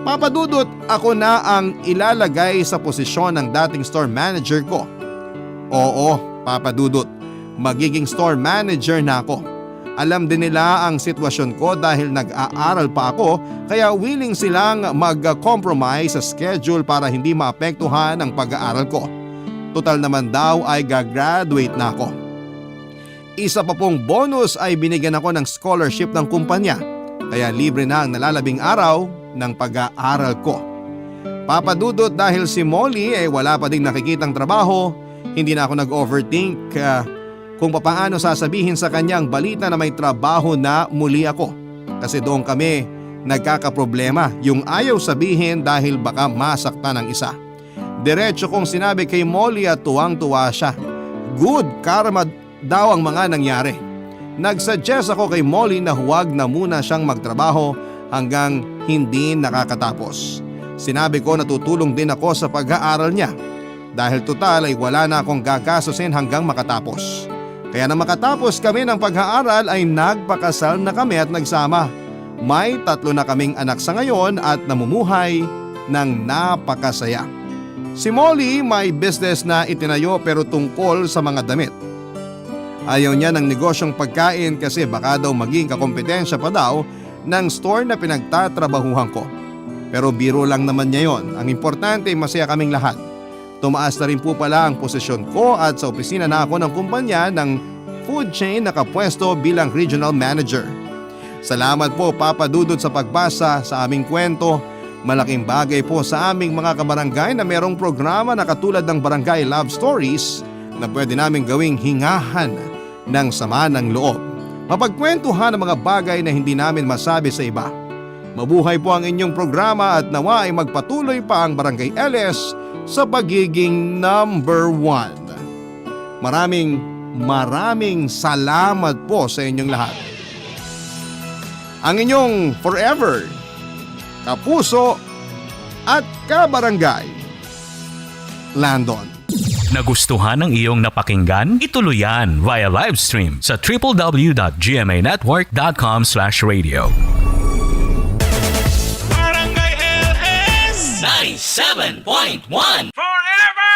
Papa Dudut, ako na ang ilalagay sa posisyon ng dating store manager ko. Oo, Papa Dudut, magiging store manager na ako. Alam din nila ang sitwasyon ko dahil nag-aaral pa ako kaya willing silang mag-compromise sa schedule para hindi maapektuhan ang pag-aaral ko. Total naman daw ay gagraduate na ako. Isa pa pong bonus ay binigyan ako ng scholarship ng kumpanya kaya libre na ang nalalabing araw ng pag-aaral ko. Papa Dudut, dahil si Molly ay wala pa ding nakikitang trabaho, hindi na ako nag-overthink kung papaano sasabihin sa kanyang balita na may trabaho na muli ako. Kasi doon kami nagkakaproblema, yung ayaw sabihin dahil baka masaktan ng isa. Diretso kong sinabi kay Molly at tuwang-tuwa siya. Good karma daw ang mga nangyari. Nagsuggest ako kay Molly na huwag na muna siyang magtrabaho hanggang hindi nakakatapos. Sinabi ko na tutulong din ako sa pag-aaral niya dahil total ay wala na akong gagastusin hanggang makatapos. Kaya na makatapos kami ng pag-aaral ay nagpakasal na kami at nagsama. May 3 na kaming anak sa ngayon at namumuhay ng napakasaya. Si Molly may business na itinayo pero tungkol sa mga damit. Ayaw niya ng negosyong pagkain kasi baka daw maging kakompetensya pa daw ng store na pinagtatrabahuhan ko. Pero biro lang naman niya yon. Ang importante ay masaya kaming lahat. Tumaas na rin po pala ang posisyon ko at sa opisina na ako ng kumpanya ng food chain nakapwesto bilang regional manager. Salamat po Papa Dudut sa pagbasa sa aming kwento. Malaking bagay po sa aming mga kabarangay na merong programa na katulad ng Barangay Love Stories na pwede naming gawing hingahan ng sama ng loob. Mapagkwentuhan ang mga bagay na hindi namin masabi sa iba. Mabuhay po ang inyong programa at nawa ay magpatuloy pa ang Barangay LS sa pagiging number 1. Maraming salamat po sa inyong lahat. Ang inyong forever, kapuso at kabarangay, Landon. Nagustuhan ng iyong napakinggan? Ituloy yan via live stream sa www.gmanetwork.com/radio. Barangay LS 97.1 Forever!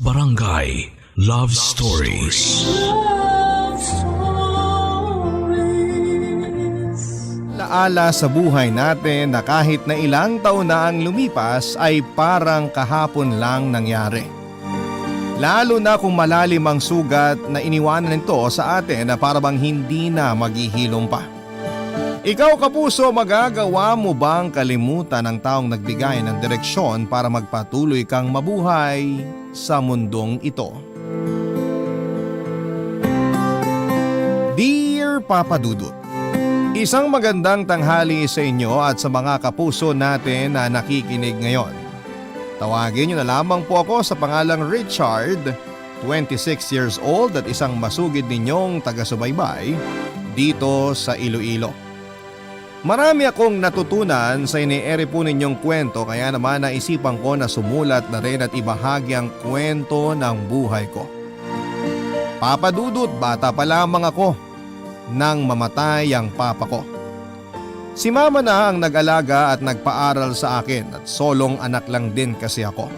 Barangay Love Stories. Love Stories. Alaala sa buhay natin na kahit na ilang taon na ang lumipas ay parang kahapon lang nangyari. Lalo na kung malalim ang sugat na iniwanan nito sa atin na parang hindi na maghihilom pa. Ikaw kapuso, magagawa mo bang kalimutan ang taong nagbigay ng direksyon para magpatuloy kang mabuhay sa mundong ito? Dear Papa Dudut, isang magandang tanghali sa inyo at sa mga kapuso natin na nakikinig ngayon. Tawagin niyo na lamang po ako sa pangalang Richard, 26 years old at isang masugid ninyong taga-subaybay dito sa Iloilo. Marami akong natutunan sa iniere po ninyong kwento kaya naman naisipan ko na sumulat na rin at ibahagi ang kwento ng buhay ko. Papa Dudut, bata pa lamang ako nang mamatay ang papa ko. Si mama na ang nag-alaga at nagpaaral sa akin at solong anak lang din kasi ako.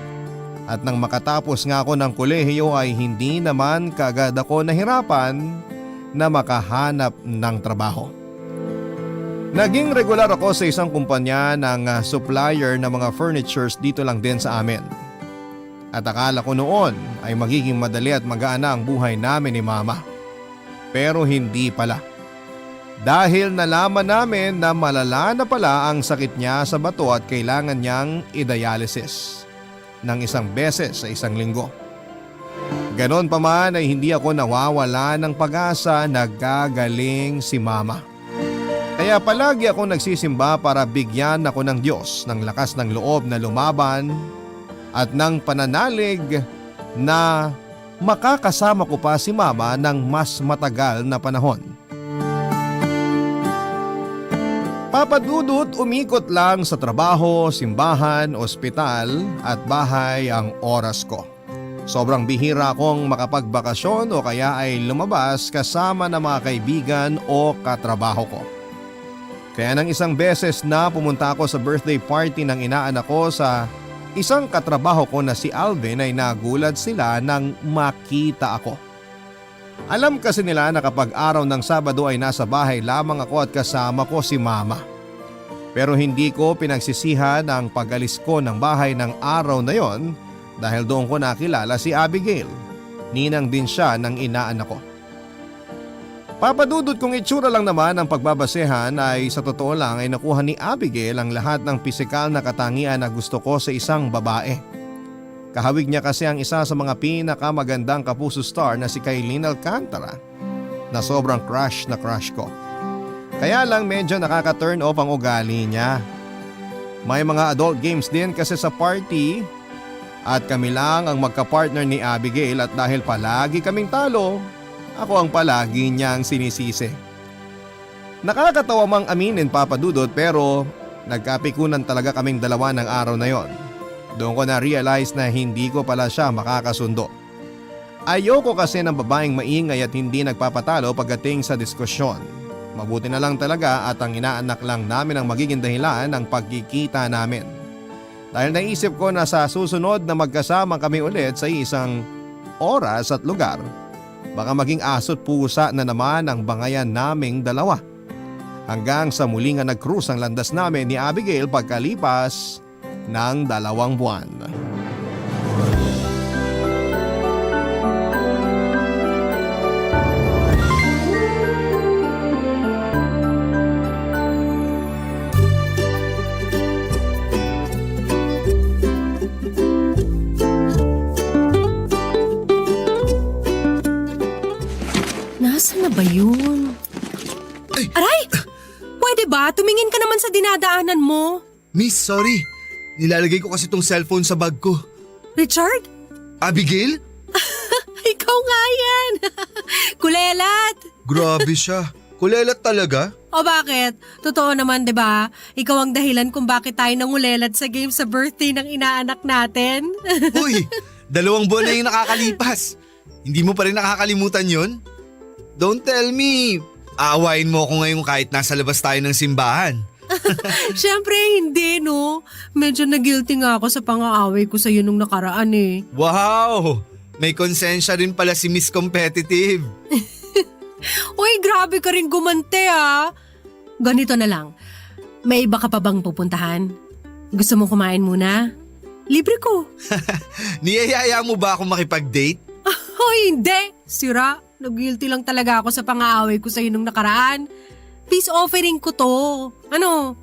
At nang makatapos nga ako ng kolehiyo ay hindi naman kaagad ako nahirapan na makahanap ng trabaho. Naging regular ako sa isang kumpanya ng supplier ng mga furnitures dito lang din sa amin. At akala ko noon ay magiging madali at magaan na ang buhay namin ni mama. Pero hindi pala. Dahil nalaman namin na malala na pala ang sakit niya sa bato at kailangan niyang i-dialysis ng isang beses sa isang linggo. Ganon pa man ay hindi ako nawawala ng pag-asa na gagaling si mama. Kaya palagi ako nagsisimba para bigyan ako ng Diyos ng lakas ng loob na lumaban at ng pananalig na makakasama ko pa si mama ng mas matagal na panahon. Papa Dudut, umikot lang sa trabaho, simbahan, ospital at bahay ang oras ko. Sobrang bihira akong makapagbakasyon o kaya ay lumabas kasama ng mga kaibigan o katrabaho ko. Kaya nang isang beses na pumunta ako sa birthday party ng inaanak ko sa isang katrabaho ko na si Alvin ay nagulat sila nang makita ako. Alam kasi nila na kapag araw ng Sabado ay nasa bahay lamang ako at kasama ko si mama. Pero hindi ko pinagsisihan ang pag-alis ko ng bahay ng araw na yon dahil doon ko nakilala si Abigail. Ninang din siya ng inaanak ko. Papa Dudut, kung itsura lang naman ang pagbabasehan ay sa totoo lang ay nakuha ni Abigail ang lahat ng pisikal na katangian na gusto ko sa isang babae. Kahawig niya kasi ang isa sa mga pinakamagandang kapuso star na si Kailin Alcantara na sobrang crush na crush ko. Kaya lang medyo nakaka-turn off ang ugali niya. May mga adult games din kasi sa party at kami lang ang magka-partner ni Abigail at dahil palagi kaming talo, ako ang palagi niyang sinisisi. Nakakatawa mang aminin, Papa Dudut, pero nagkapikunan talaga kaming dalawa ng araw na yon. Doon ko na-realize na hindi ko pala siya makakasundo. Ayoko kasi ng babaeng maingay at hindi nagpapatalo pagdating sa diskusyon. Mabuti na lang talaga at ang inaanak lang namin ang magiging dahilan ng pagkikita namin. Dahil naisip ko na sa susunod na magkasama kami ulit sa isang oras at lugar, baka maging aso't pusa na naman ang bangayan naming dalawa. hanggang sa muli nga nag-cruise ang landas namin ni Abigail pagkalipas ng 2 buwan. Nasaan na ba yun? Aray! Pwede ba? Tumingin ka naman sa dinadaanan mo. Miss, sorry. Nilalagay ko kasi tong cellphone sa bag ko. Richard? Abigail? Ikaw nga yan! Kulelat! Grabe siya. Kulelat talaga? O bakit? Totoo naman, di ba? Ikaw ang dahilan kung bakit tayo nangulelat sa game sa birthday ng inaanak natin. Uy, 2 buwan na yung nakakalipas. Hindi mo pa rin nakakalimutan yon? Don't tell me. Aawain mo ako ngayon kahit nasa labas tayo ng simbahan. Siyempre hindi, no? Medyo na-guilty nga ako sa pang-aaway ko sa'yo nung nakaraan eh. Wow! May konsensya rin pala si Miss Competitive. Uy, grabe ka rin gumante ah. Ganito na lang. May iba ka pa bang pupuntahan? Gusto mo kumain muna? Libre ko. Niyayaya mo ba ako makipag-date? Hoy, hindi. Sira, nag-guilty lang talaga ako sa pang-aaway ko sa'yo nung nakaraan. Peace offering ko to. Ano?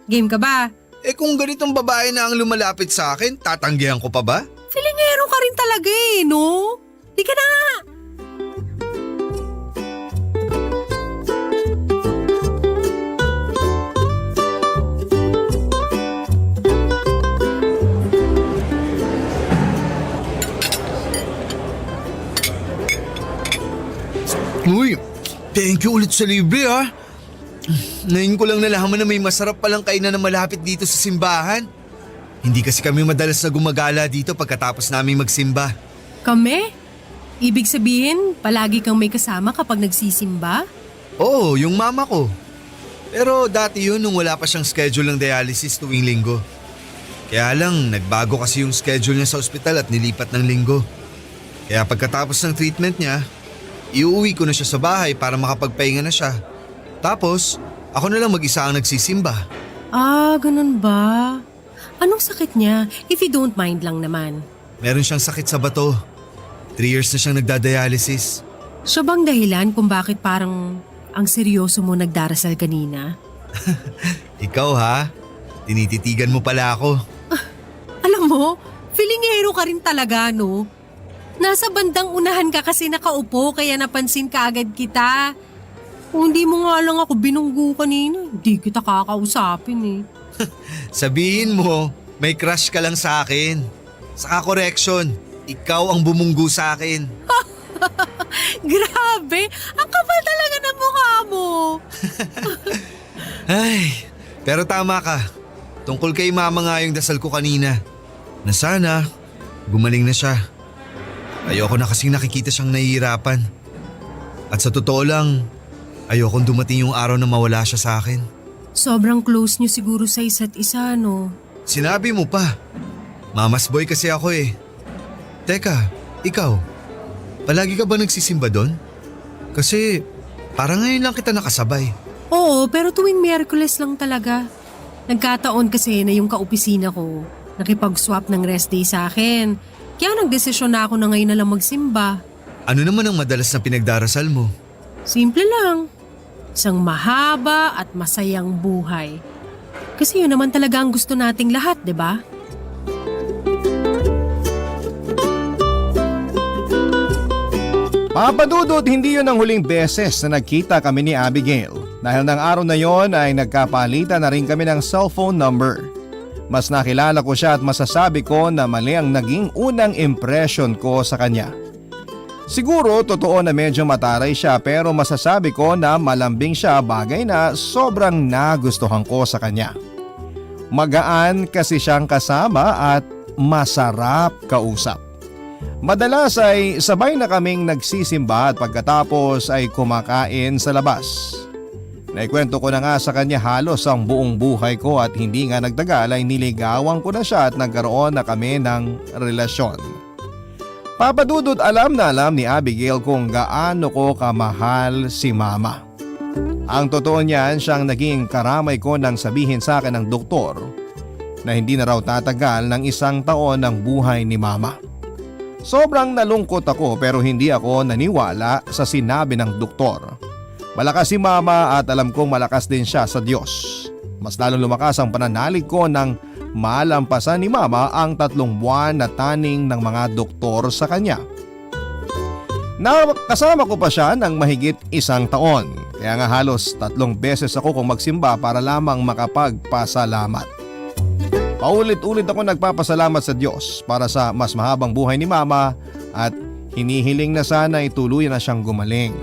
Game ka ba? Eh kung ganitong babae na ang lumalapit sa akin, tatanggihan ko pa ba? Filingero ka rin talaga eh, no? Di ka na nga. Uy, thank you ulit sa libre ha. Ngayon ko lang nalaman na may masarap palang kainan na malapit dito sa simbahan. Hindi kasi kami madalas na gumagala dito pagkatapos namin magsimba. Kami? Ibig sabihin, palagi kang may kasama kapag nagsisimba? Oo, yung mama ko. Pero dati yun nung wala pa siyang schedule ng dialysis tuwing linggo. Kaya lang, nagbago kasi yung schedule niya sa ospital at nilipat ng linggo. Kaya pagkatapos ng treatment niya, iuwi ko na siya sa bahay para makapagpahinga na siya. Tapos, ako na lang mag-isa ang nagsisimba. Ah, ganun ba? Anong sakit niya? If you don't mind lang naman. Meron siyang sakit sa bato. 3 years na siyang nagdadialysis. Siya bang dahilan kung bakit parang ang seryoso mo nagdarasal kanina? Ikaw ha? Tinititigan mo pala ako. Alam mo, filingero ka rin talaga, no? Nasa bandang unahan ka kasi nakaupo kaya napansin ka agad kita. Kung hindi mo nga lang ako binunggo kanina, hindi kita kakausapin eh. Sabihin mo, may crush ka lang sa akin. Saka correction, ikaw ang bumunggo sa akin. Grabe, ang kapal talaga ng mukha mo. Ay, pero tama ka. Tungkol kay mama nga yung dasal ko kanina. Na sana, gumaling na siya. Ayoko na kasing nakikita siyang nahihirapan. At sa totoo lang, ayokong dumating yung araw na mawala siya sa akin. Sobrang close niyo siguro sa isa't isa, no? Sinabi mo pa. Mamas boy kasi ako eh. Teka, ikaw, palagi ka ba nagsisimba doon? Kasi parang ngayon lang kita nakasabay. Oo, pero tuwing Miyerkules lang talaga. Nagkataon kasi na yung kaopisina ko nakipag-swap ng rest day sa akin. Kaya nagdesisyon na ako na ngayon na lang magsimba. Ano naman ang madalas na pinagdarasal mo? Simple lang. Isang mahaba at masayang buhay. Kasi yun naman talaga ang gusto nating lahat, di ba? Papadudod, hindi yun ang huling beses na nagkita kami ni Abigail. Dahil ng araw na yon ay nagkapalitan na rin kami ng cellphone number. Mas nakilala ko siya at masasabi ko na mali ang naging unang impression ko sa kanya. Siguro totoo na medyo mataray siya pero masasabi ko na malambing siya, bagay na sobrang nagustuhan ko sa kanya. Magaan kasi siyang kasama at masarap kausap. Madalas ay sabay na kaming nagsisimba at pagkatapos ay kumakain sa labas. Naikwento ko na nga sa kanya halos ang buong buhay ko at hindi nga nagtagal ay niligawan ko na siya at nagkaroon na kami ng relasyon. Papadudod, alam na alam ni Abigail kung gaano ko kamahal si Mama. Ang totoo niyan, siyang naging karamay ko nang sabihin sa akin ng doktor na hindi na raw tatagal ng 1 taon ang buhay ni mama. Sobrang nalungkot ako pero hindi ako naniwala sa sinabi ng doktor. Malakas si mama at alam kong malakas din siya sa Diyos. Mas lalong lumakas ang pananalig ko nang malampasan ni mama ang 3 buwan na taning ng mga doktor sa kanya. Kasama ko pa siya ng mahigit 1 taon. Kaya nga halos 3 beses ako kung magsimba para lamang makapagpasalamat. Paulit-ulit ako nagpapasalamat sa Diyos para sa mas mahabang buhay ni mama at hinihiling na sana tuluyan na siyang gumaling.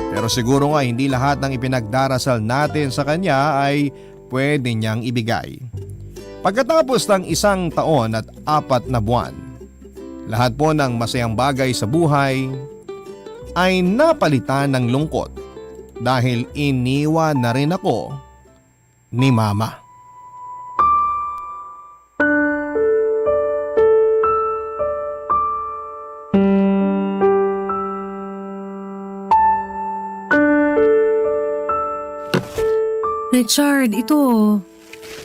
Pero siguro nga hindi lahat ng ipinagdarasal natin sa kanya ay pwede niyang ibigay. Pagkatapos ng 1 taon at 4 na buwan, lahat po ng masayang bagay sa buhay ay napalitan ng lungkot dahil iniwan na rin ako ni mama. Richard, ito.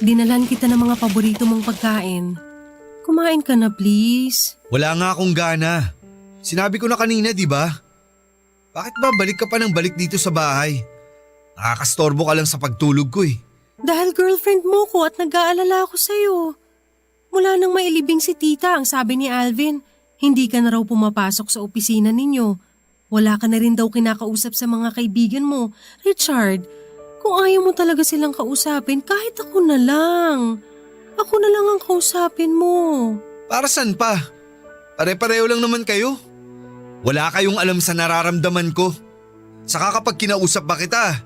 Dinalan kita ng mga paborito mong pagkain. Kumain ka na please. Wala nga akong gana. Sinabi ko na kanina, di ba? Bakit ba balik ka pa ng balik dito sa bahay? Nakakastorbo ka lang sa pagtulog ko eh. Dahil girlfriend mo ko at nag-aalala ako sa'yo. Mula nang mailibing si tita, ang sabi ni Alvin, hindi ka na raw pumapasok sa opisina ninyo. Wala ka na rin daw kinakausap sa mga kaibigan mo. Richard, kung ayaw mo talaga silang kausapin, kahit ako na lang. Ako na lang ang kausapin mo. Para saan pa? Pare-pareho lang naman kayo. Wala kayong alam sa nararamdaman ko. Saka kapag kinausap ba kita,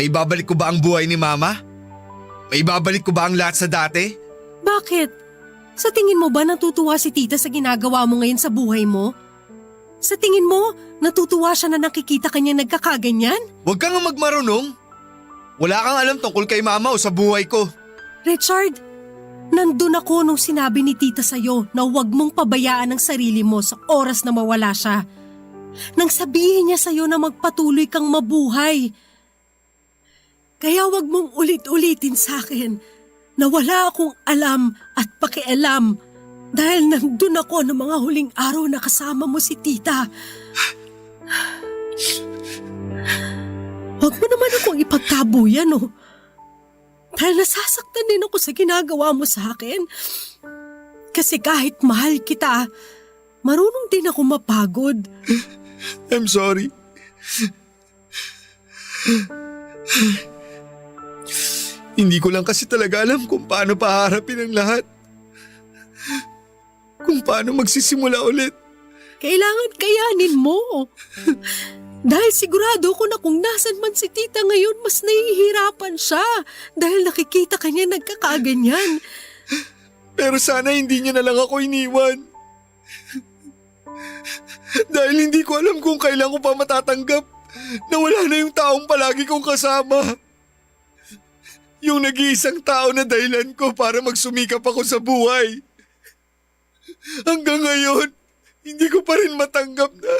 may babalik ko ba ang buhay ni mama? May babalik ko ba ang lahat sa dati? Bakit? Sa tingin mo ba natutuwa si tita sa ginagawa mo ngayon sa buhay mo? Sa tingin mo, natutuwa siya na nakikita kanya nagkakaganyan? Huwag kang magmarunong. Wala kang alam tungkol kay mama o sa buhay ko. Richard, nandun ako nung sinabi ni tita sa'yo na huwag mong pabayaan ang sarili mo sa oras na mawala siya. Nang sabihin niya sa'yo na magpatuloy kang mabuhay. Kaya huwag mong ulit-ulitin sa akin na wala akong alam at pakialam dahil nandun ako ng mga huling araw na kasama mo si tita. Huwag mo naman akong ipagtabuyan, oh. Dahil nasasaktan din ako sa ginagawa mo sa akin. Kasi kahit mahal kita, marunong din ako mapagod. I'm sorry. Hindi ko lang kasi talaga alam kung paano paharapin ang lahat. Kung paano magsisimula ulit. Kailangan kayanin mo. Dahil sigurado ko na kung nasan man si tita ngayon, mas nahihirapan siya dahil nakikita kanya nagkakaganyan. Pero sana hindi niya na lang ako iniwan. Dahil hindi ko alam kung kailan ko pa matatanggap na wala na yung taong palagi kong kasama. Yung nag-iisang tao na dahilan ko para magsumikap ako sa buhay. Hanggang ngayon, hindi ko pa rin matanggap na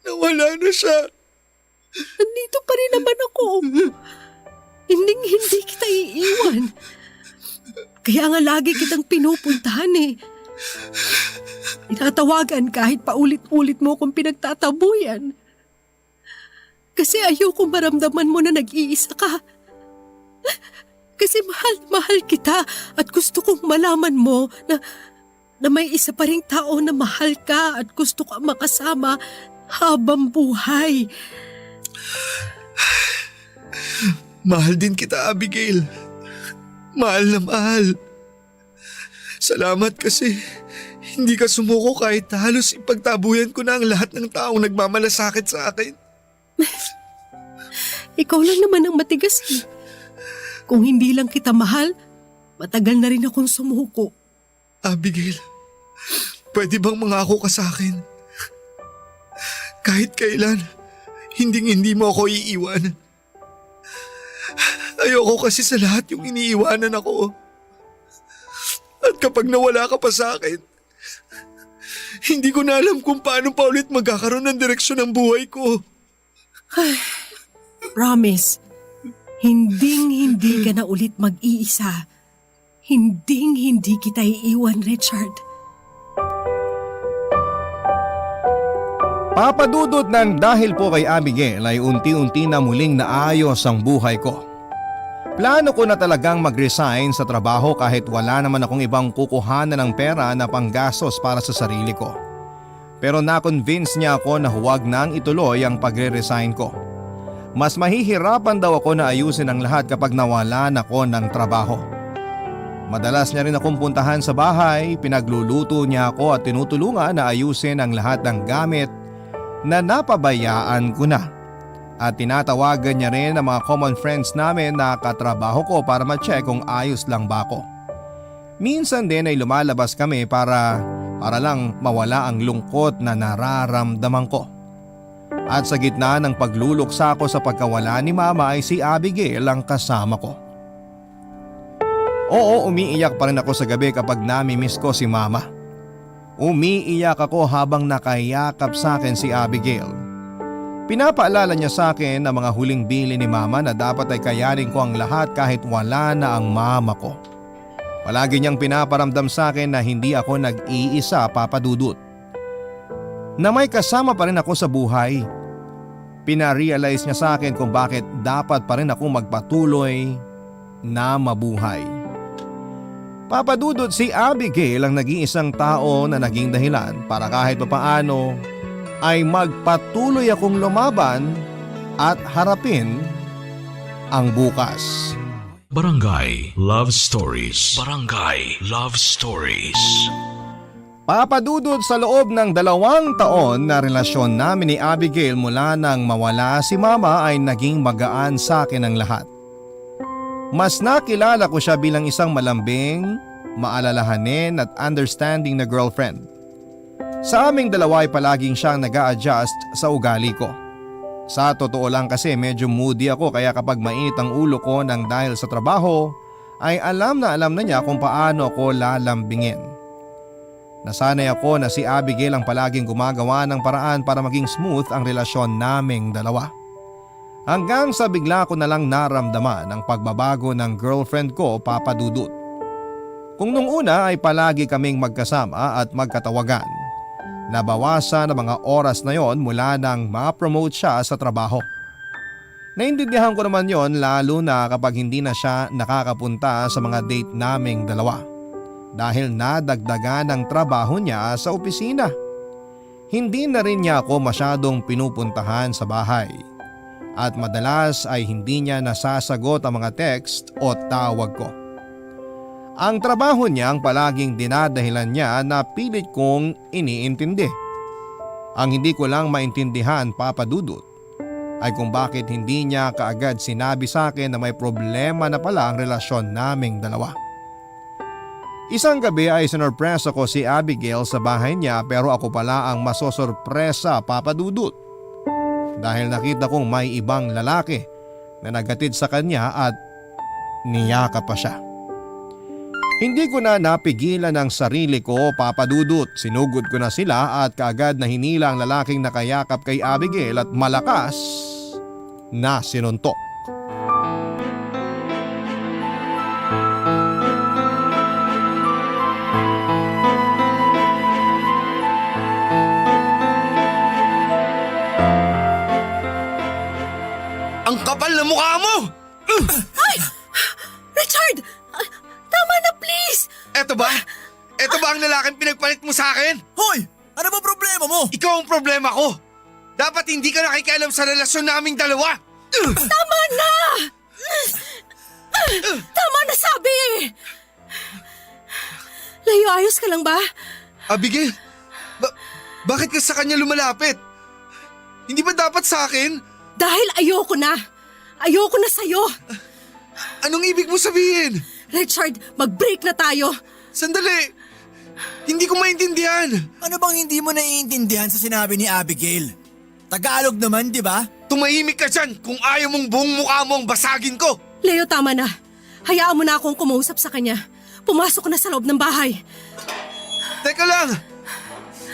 wala na siya. Nandito pa rin naman ako. Hindi kita iiwan. Kaya nga lagi kitang pinupuntahan eh. Tinatawagan kahit paulit-ulit mo akong pinagtatabuyan. Kasi ayoko maramdaman mo na nag-iisa ka. Kasi mahal kita at gusto kong malaman mo na may isa pa ring tao na mahal ka at gusto ka makasama habang buhay. Mahal din kita, Abigail. Mahal na mahal. Salamat kasi hindi ka sumuko kahit halos ipagtabuyan ko na ang lahat ng taong nagmamalasakit sa akin. Ikaw lang naman ang matigas eh. Kung hindi lang kita mahal, matagal na rin akong sumuko. Abigail, pwede bang mangako ka sa akin? Kahit kailan, hindi mo ako iiwanan. Ayoko kasi sa lahat yung iniiwanan ako. At kapag nawala ka pa sa akin, hindi ko na alam kung paano pa ulit magkakaroon ng direksyon ng buhay ko. Promise, hinding-hindi ka na ulit mag-iisa. Hinding-hindi kita iiwan, Richard. Papadudot ng dahil po kay Abigail ay unti-unti na muling naayos ang buhay ko. Plano ko na talagang mag-resign sa trabaho kahit wala naman akong ibang kukuhanan ng pera na panggastos para sa sarili ko. Pero na-convince niya ako na huwag nang ituloy ang pagre-resign ko. Mas mahihirapan daw ako na ayusin ang lahat kapag nawalan ako ng trabaho. Madalas niya rin akong puntahan sa bahay, pinagluluto niya ako at tinutulungan na ayusin ang lahat ng gamit na napabayaan ko na. At tinatawagan niya rin ang mga common friends namin na katrabaho ko para ma-check kung ayos lang ba ako. Minsan din ay lumalabas kami para lang mawala ang lungkot na nararamdaman ko. At sa gitna ng pagluluksa ko sa pagkawala ni Mama ay si Abigail ang kasama ko. Oo, umiiyak pa rin ako sa gabi kapag nami-miss ko si Mama. Umiiyak ako habang nakayakap sa akin si Abigail. Pinapaalala niya sa akin ang mga huling bili ni Mama na dapat ay kayanin ko ang lahat kahit wala na ang mama ko. Palagi niyang pinaparamdam sa akin na hindi ako nag-iisa, Papa Dudut. Na may kasama pa rin ako sa buhay. Pina-realize niya sa akin kung bakit dapat pa rin ako magpatuloy na mabuhay. Papa Dudut, si Abigail ang nag-iisang tao na naging dahilan para kahit papaano ay magpatuloy akong lumaban at harapin ang bukas. Barangay Love Stories. Barangay Love Stories. Papadudod, sa loob ng 2 taon na relasyon namin ni Abigail mula nang mawala si Mama ay naging magaan sa akin ang lahat. Mas nakilala ko siya bilang isang malambing, maalalahanin at understanding na girlfriend. Sa aming dalawa ay palaging siyang nag-a-adjust sa ugali ko. Sa totoo lang kasi medyo moody ako kaya kapag mainit ang ulo ko nang dahil sa trabaho ay alam na niya kung paano ako lalambingin. Nasanay ako na si Abigail ang palaging gumagawa ng paraan para maging smooth ang relasyon naming dalawa. Hanggang sa bigla ko na lang naramdaman ang pagbabago ng girlfriend ko, Papa Dudut. Kung nung una ay palagi kaming magkasama at magkatawagan, nabawasan ang mga oras na yon mula nang ma-promote siya sa trabaho. Naintindihan ko naman yon lalo na kapag hindi na siya nakakapunta sa mga date naming dalawa dahil nadagdagan ang trabaho niya sa opisina. Hindi na rin niya ako masyadong pinupuntahan sa bahay at madalas ay hindi niya nasasagot ang mga text o tawag ko. Ang trabaho niya ang palaging dinadahilan niya na pilit kong iniintindi. Ang hindi ko lang maintindihan, Papa Dudut, ay kung bakit hindi niya kaagad sinabi sa akin na may problema na pala ang relasyon naming dalawa. Isang gabi ay sinurpresa ko si Abigail sa bahay niya pero ako pala ang masosorpresa, Papa Dudut. Dahil nakita kong may ibang lalaki na nagatid sa kanya at niyakap pa siya. Hindi ko na napigilan ang sarili ko, Papa Dudut. Sinugod ko na sila at kaagad na hinila ang lalaking nakayakap kay Abigail at malakas na sinuntok. Ang kapal na mukha mo! Ay! Richard! Tama na, please! Eto ba? Eto ba ang lalaking pinagpalit mo sa akin? Hoy! Ano ba problema mo? Ikaw ang problema ko! Dapat hindi ka nakikialam sa relasyon naming dalawa! Tama na! Tama na sabi! Layo, ayos ka lang ba? Abigail, bakit ka sa kanya lumalapit? Hindi ba dapat sa akin? Dahil ayoko na! Ayoko na sa'yo! Anong ibig mo sabihin? Richard, mag-break na tayo! Sandali! Hindi ko maintindihan! Ano bang hindi mo naiintindihan sa sinabi ni Abigail? Tagalog naman, di ba? Tumahimik ka dyan kung ayaw mong buong mukha mo ang basagin ko! Leo, tama na. Hayaan mo na akong kumausap sa kanya. Pumasok na sa loob ng bahay. Teka lang!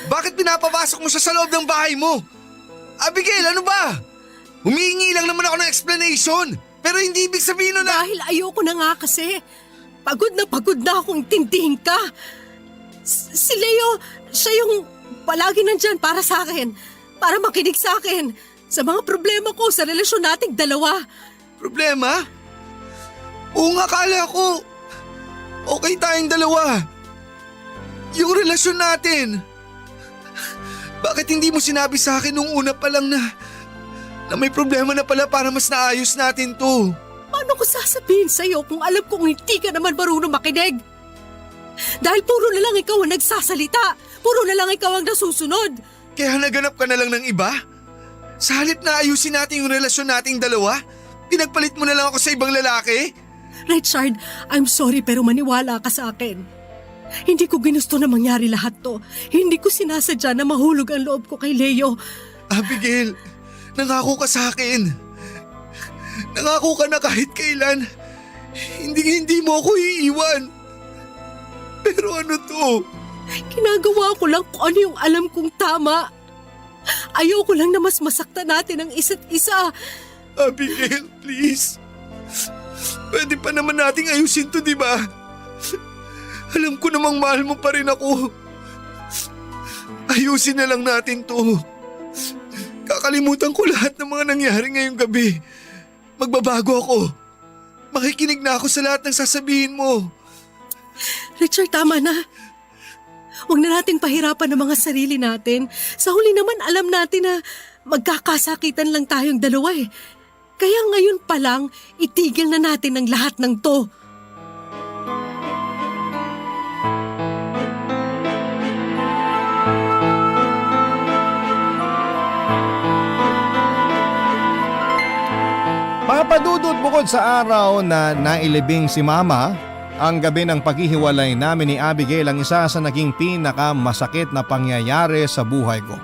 Bakit pinapapasok mo siya sa loob ng bahay mo? Abigail, ano ba? Humihingi lang naman ako ng explanation. Pero hindi ibig sabihin nun na… Dahil ayoko na nga kasi. Pagod na akong intindihin ka. Si Leo, siya yung palagi nandyan para sa akin. Para makinig sa akin. Sa mga problema ko sa relasyon nating dalawa. Problema? Oo nga, akala ko. Okay tayong dalawa. Yung relasyon natin. Bakit hindi mo sinabi sa akin nung una pa lang na may problema na pala para mas naayos natin to? Paano ko sasabihin sa'yo kung alam kong hindi ka naman marunong makinig? Dahil puro na lang ikaw ang nagsasalita. Puro na lang ikaw ang nasusunod. Kaya naganap ka na lang ng iba? Sa halip na ayusin natin yung relasyon nating dalawa, pinagpalit mo na lang ako sa ibang lalaki? Richard, I'm sorry pero maniwala ka sa akin. Hindi ko ginusto na mangyari lahat to. Hindi ko sinasadya na mahulog ang loob ko kay Leo. Abigail, nangako ka sa akin. Nangako ka na kahit kailan, hindi mo ako iiwan. Pero ano to? Ginagawa ko lang kung ano yung alam kong tama. Ayoko lang na mas masaktan natin ang isa't isa. Abigail, please. Pwede pa naman nating ayusin to, di ba? Alam ko namang mahal mo pa rin ako. Ayusin na lang natin to. Kakalimutan ko lahat ng mga nangyari ngayong gabi. Magbabago ako. Makikinig na ako sa lahat ng sasabihin mo. Richard, tama na. Huwag na nating pahirapan ang mga sarili natin. Sa huli naman alam natin na magkakasakitan lang tayong dalawa eh. Kaya ngayon pa lang, itigil na natin ang lahat ng to. Papadudot bukod sa araw na nailibing si Mama, ang gabi ng paghihiwalay namin ni Abigail ang isa sa naging pinakamasakit na pangyayari sa buhay ko.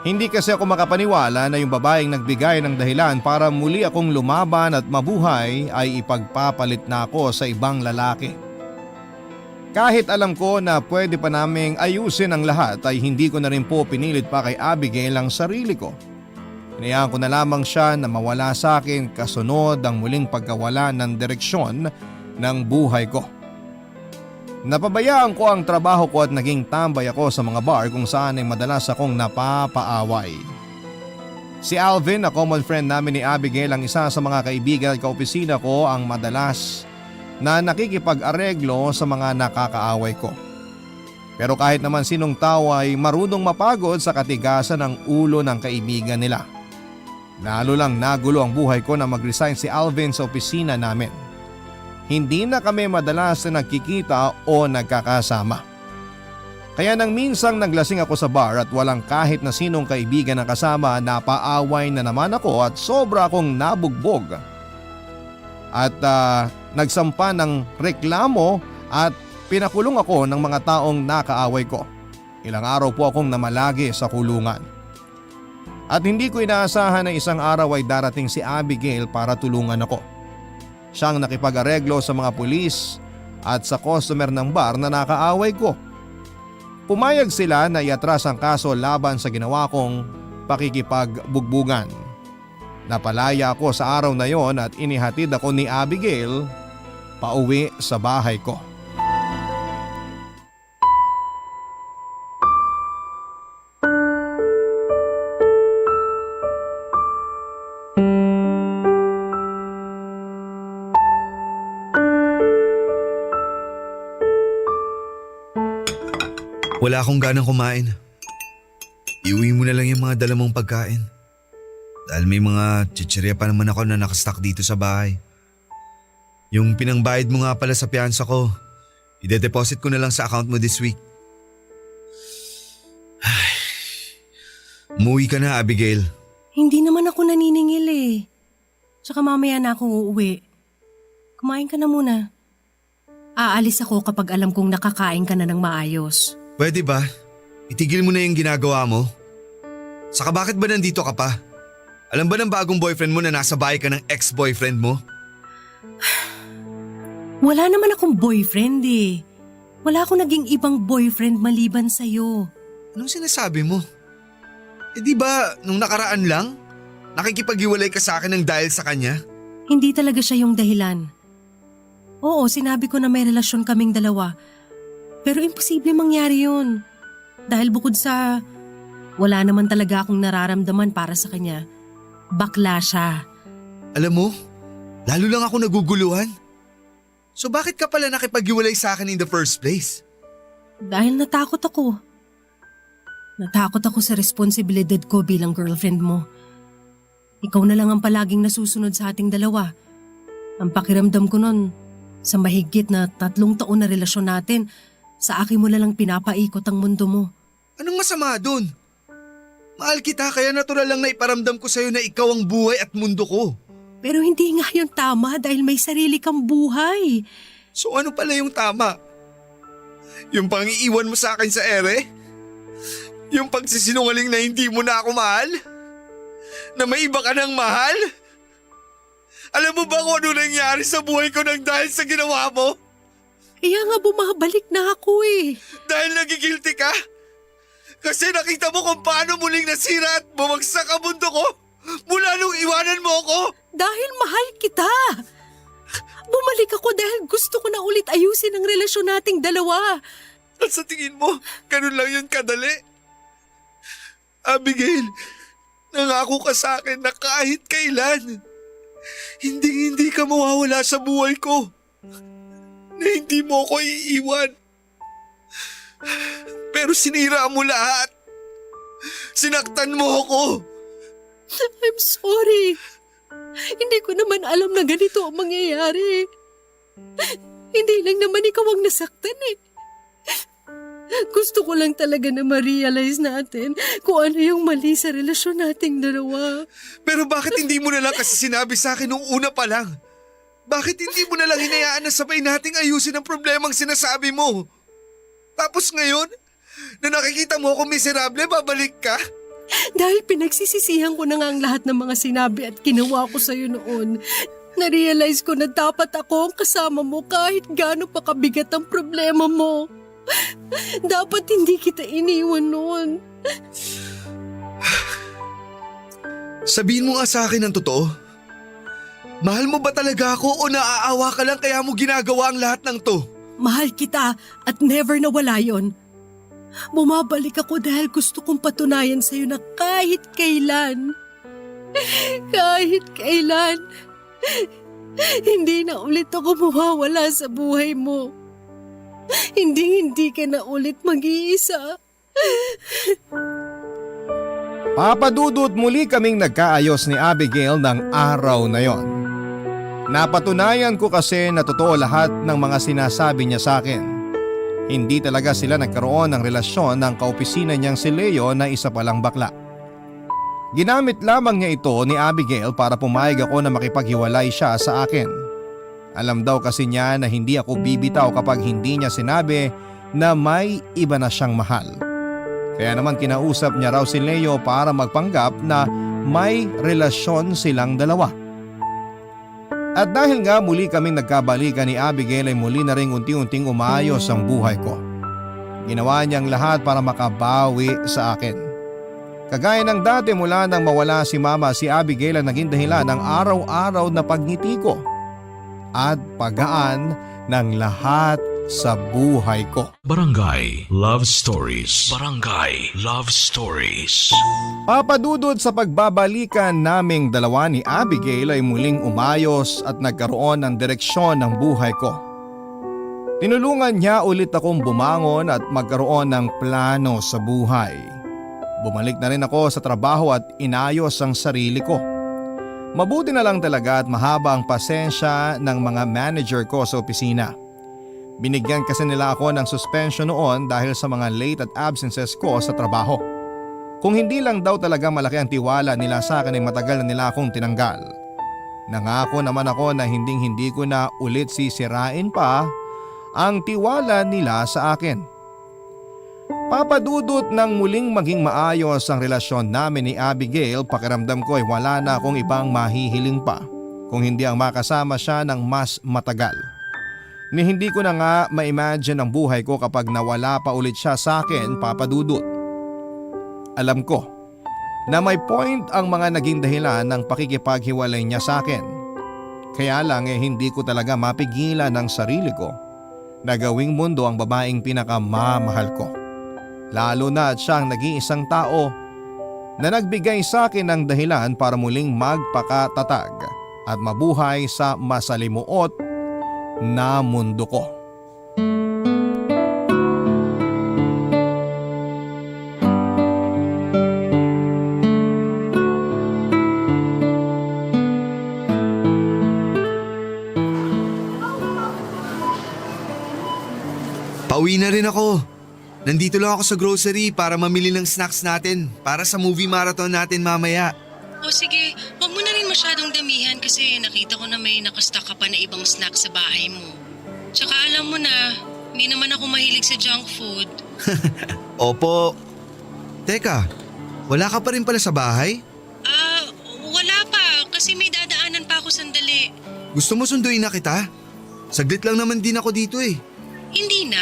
Hindi kasi ako makapaniwala na yung babaeng nagbigay ng dahilan para muli akong lumaban at mabuhay ay ipagpapalit na ako sa ibang lalaki. Kahit alam ko na pwede pa naming ayusin ang lahat ay hindi ko na rin po pinilit pa kay Abigail ang sarili ko. Hinayaan ko na lamang siya na mawala sa akin kasunod ang muling pagkawala ng direksyon ng buhay ko. Napabayaan ko ang trabaho ko at naging tambay ako sa mga bar kung saan ay madalas akong napapaaway. Si Alvin, na common friend namin ni Abigail, ang isa sa mga kaibigan at kaopisina ko ang madalas na nakikipag-areglo sa mga nakakaaway ko. Pero kahit naman sinong tao ay marunong mapagod sa katigasan ng ulo ng kaibigan nila. Lalo lang nagulo ang buhay ko na mag-resign si Alvin sa opisina namin. Hindi na kami madalas na nagkikita o nagkakasama. Kaya nang minsang naglasing ako sa bar at walang kahit na sinong kaibigan na kasama, napaaway na naman ako at sobra akong nabugbog. At nagsampa ng reklamo at pinakulong ako ng mga taong nakaaway ko. Ilang araw po akong namalagi sa kulungan. At hindi ko inaasahan na isang araw ay darating si Abigail para tulungan ako. Siyang nakipag-areglo sa mga pulis at sa customer ng bar na nakaaway ko. Pumayag sila na iatras ang kaso laban sa ginawa kong pakikipagbugbugan. Napalaya ako sa araw na yon at inihatid ako ni Abigail pauwi sa bahay ko. Wala akong ganang kumain. Iuwi mo na lang yung mga dala mong pagkain. Dahil may mga chichirya pa naman ako na nakastock dito sa bahay. Yung pinangbayad mo nga pala sa piyansa ko, ide-deposit ko na lang sa account mo this week. Ay, umuwi ka na, Abigail. Hindi naman ako naniningil eh. Tsaka mamaya na akong uuwi. Kumain ka na muna. Aalis ako kapag alam kong nakakain ka na ng maayos. Pwede ba? Itigil mo na yung ginagawa mo. Saka bakit ba nandito ka pa? Alam ba ng bagong boyfriend mo na nasa bahay ka ng ex-boyfriend mo? Wala naman akong boyfriend eh. Wala akong naging ibang boyfriend maliban sa'yo. Anong sinasabi mo? Eh di ba nung nakaraan lang? Nakikipaghiwalay ka sa akin ng dahil sa kanya? Hindi talaga siya yung dahilan. Oo, sinabi ko na may relasyon kaming dalawa. Pero imposible mangyari yun. Dahil bukod sa wala naman talaga akong nararamdaman para sa kanya, bakla siya. Alam mo, lalo lang ako naguguluhan. So bakit ka pala nakipaghiwalay sa akin in the first place? Dahil natakot ako. Natakot ako sa responsibilidad ko bilang girlfriend mo. Ikaw na lang ang palaging nasusunod sa ating dalawa. Ang pakiramdam ko nun, sa mahigit na 3 taon na relasyon natin, sa akin mo na lang pinapaikot ang mundo mo. Anong masama dun? Mahal kita kaya natural lang na iparamdam ko sa'yo na ikaw ang buhay at mundo ko. Pero hindi nga yun tama dahil may sarili kang buhay. So ano pala yung tama? Yung pangiiwan mo sa akin sa ere? Yung pagsisinungaling na hindi mo na ako mahal? Na may iba ka ng mahal? Alam mo ba kung ano nangyari sa buhay ko nang dahil sa ginawa mo? Kaya nga bumabalik na ako eh. Dahil nagigilty ka? Kasi nakita mo kung paano muling nasira at bumagsak ang mundo ko mula nung iwanan mo ako. Dahil mahal kita. Bumalik ako dahil gusto ko na ulit ayusin ang relasyon nating dalawa. At sa tingin mo, ganun lang yun kadali? Abigail, nangako ka sa akin na kahit kailan, hindi ka mawawala sa buhay ko. Na hindi mo ako iiwan. Pero sinira mo lahat. Sinaktan mo ako. I'm sorry. Hindi ko naman alam na ganito ang mangyayari. Hindi lang naman ikaw ang nasaktan eh. Gusto ko lang talaga na ma-realize natin kung ano yung mali sa relasyon nating dalawa. Pero bakit hindi mo na lang kasi sinabi sa akin nung una pa lang? Bakit hindi mo na lang hinayaan na sabay nating ayusin ang problemang sinasabi mo? Tapos ngayon, na nakikita mo ako miserable, babalik ka? Dahil pinagsisisihan ko na nga ang lahat ng mga sinabi at ginawa ko sa'yo noon. Na-realize ko na dapat ako ang kasama mo kahit gaano pa kabigat ang problema mo. Dapat hindi kita iniwan noon. Sabihin mo nga sa akin ang totoo. Mahal mo ba talaga ako o naaawa ka lang kaya mo ginagawa ang lahat ng to? Mahal kita at never nawala yon. Bumabalik ako dahil gusto kong patunayan sa'yo na kahit kailan, hindi na ulit ako mawawala sa buhay mo. Hindi ka na ulit mag-iisa. Papadudot muli kaming nagkaayos ni Abigail ng araw na yon. Napatunayan ko kasi na totoo lahat ng mga sinasabi niya sa akin. Hindi talaga sila nagkaroon ng relasyon ng kaopisina niyang si Leo na isa palang bakla. Ginamit lamang niya ito ni Abigail para pumayag ako na makipaghiwalay siya sa akin. Alam daw kasi niya na hindi ako bibitaw kapag hindi niya sinabi na may iba na siyang mahal. Kaya naman kinausap niya raw si Leo para magpanggap na may relasyon silang dalawa. At dahil nga muli kaming nagkabalikan ni Abigail ay muli na ring unti-unting umayos ang buhay ko. Ginawa niyang lahat para makabawi sa akin. Kagaya ng dati mula nang mawala si Mama, si Abigail ang naging dahilan ng araw-araw na pagngiti ko at paggaan ng lahat sa buhay ko. Barangay Love Stories. Barangay Love Stories. Papadudod sa pagbabalikan naming dalawa ni Abigail ay muling umayos at nagkaroon ng direksyon ng buhay ko. Tinulungan niya ulit akong bumangon at magkaroon ng plano sa buhay. Bumalik na rin ako sa trabaho at inayos ang sarili ko. Mabuti na lang talaga at mahaba ang pasensya ng mga manager ko sa opisina. Binigyan kasi nila ako ng suspension noon dahil sa mga late at absences ko sa trabaho. Kung hindi lang daw talaga malaki ang tiwala nila sa akin ay matagal na nila akong tinanggal. Nangako naman ako na hindi ko na ulit sisirain pa ang tiwala nila sa akin. Papadudot ng muling maging maayos ang relasyon namin ni Abigail, pakiramdam ko ay wala na akong ibang mahihiling pa kung hindi ang makasama siya ng mas matagal. Ni hindi ko na nga ma-imagine ang buhay ko kapag nawala pa ulit siya sa akin, papadudot. Alam ko na may point ang mga naging dahilan ng pakikipaghiwalay niya sa akin. Kaya lang hindi ko talaga mapigilan ng sarili ko na gawing mundo ang babaeng pinakamamahal ko. Lalo na at siyang nag-iisang tao na nagbigay sa akin ng dahilan para muling magpakatatag at mabuhay sa masalimuot na mundo ko. Pauwi na rin ako. Nandito lang ako sa grocery para mamili ng snacks natin para sa movie marathon natin mamaya. O sige, wag mo na rin masyadong damihan kasi nakita ko na may nakastock ka pa na ibang snack sa bahay mo. Tsaka alam mo na, hindi naman ako mahilig sa junk food. Opo. Teka, wala ka pa rin pala sa bahay? Wala pa kasi may dadaanan pa ako sandali. Gusto mo sunduin na kita? Saglit lang naman din ako dito eh. Hindi na.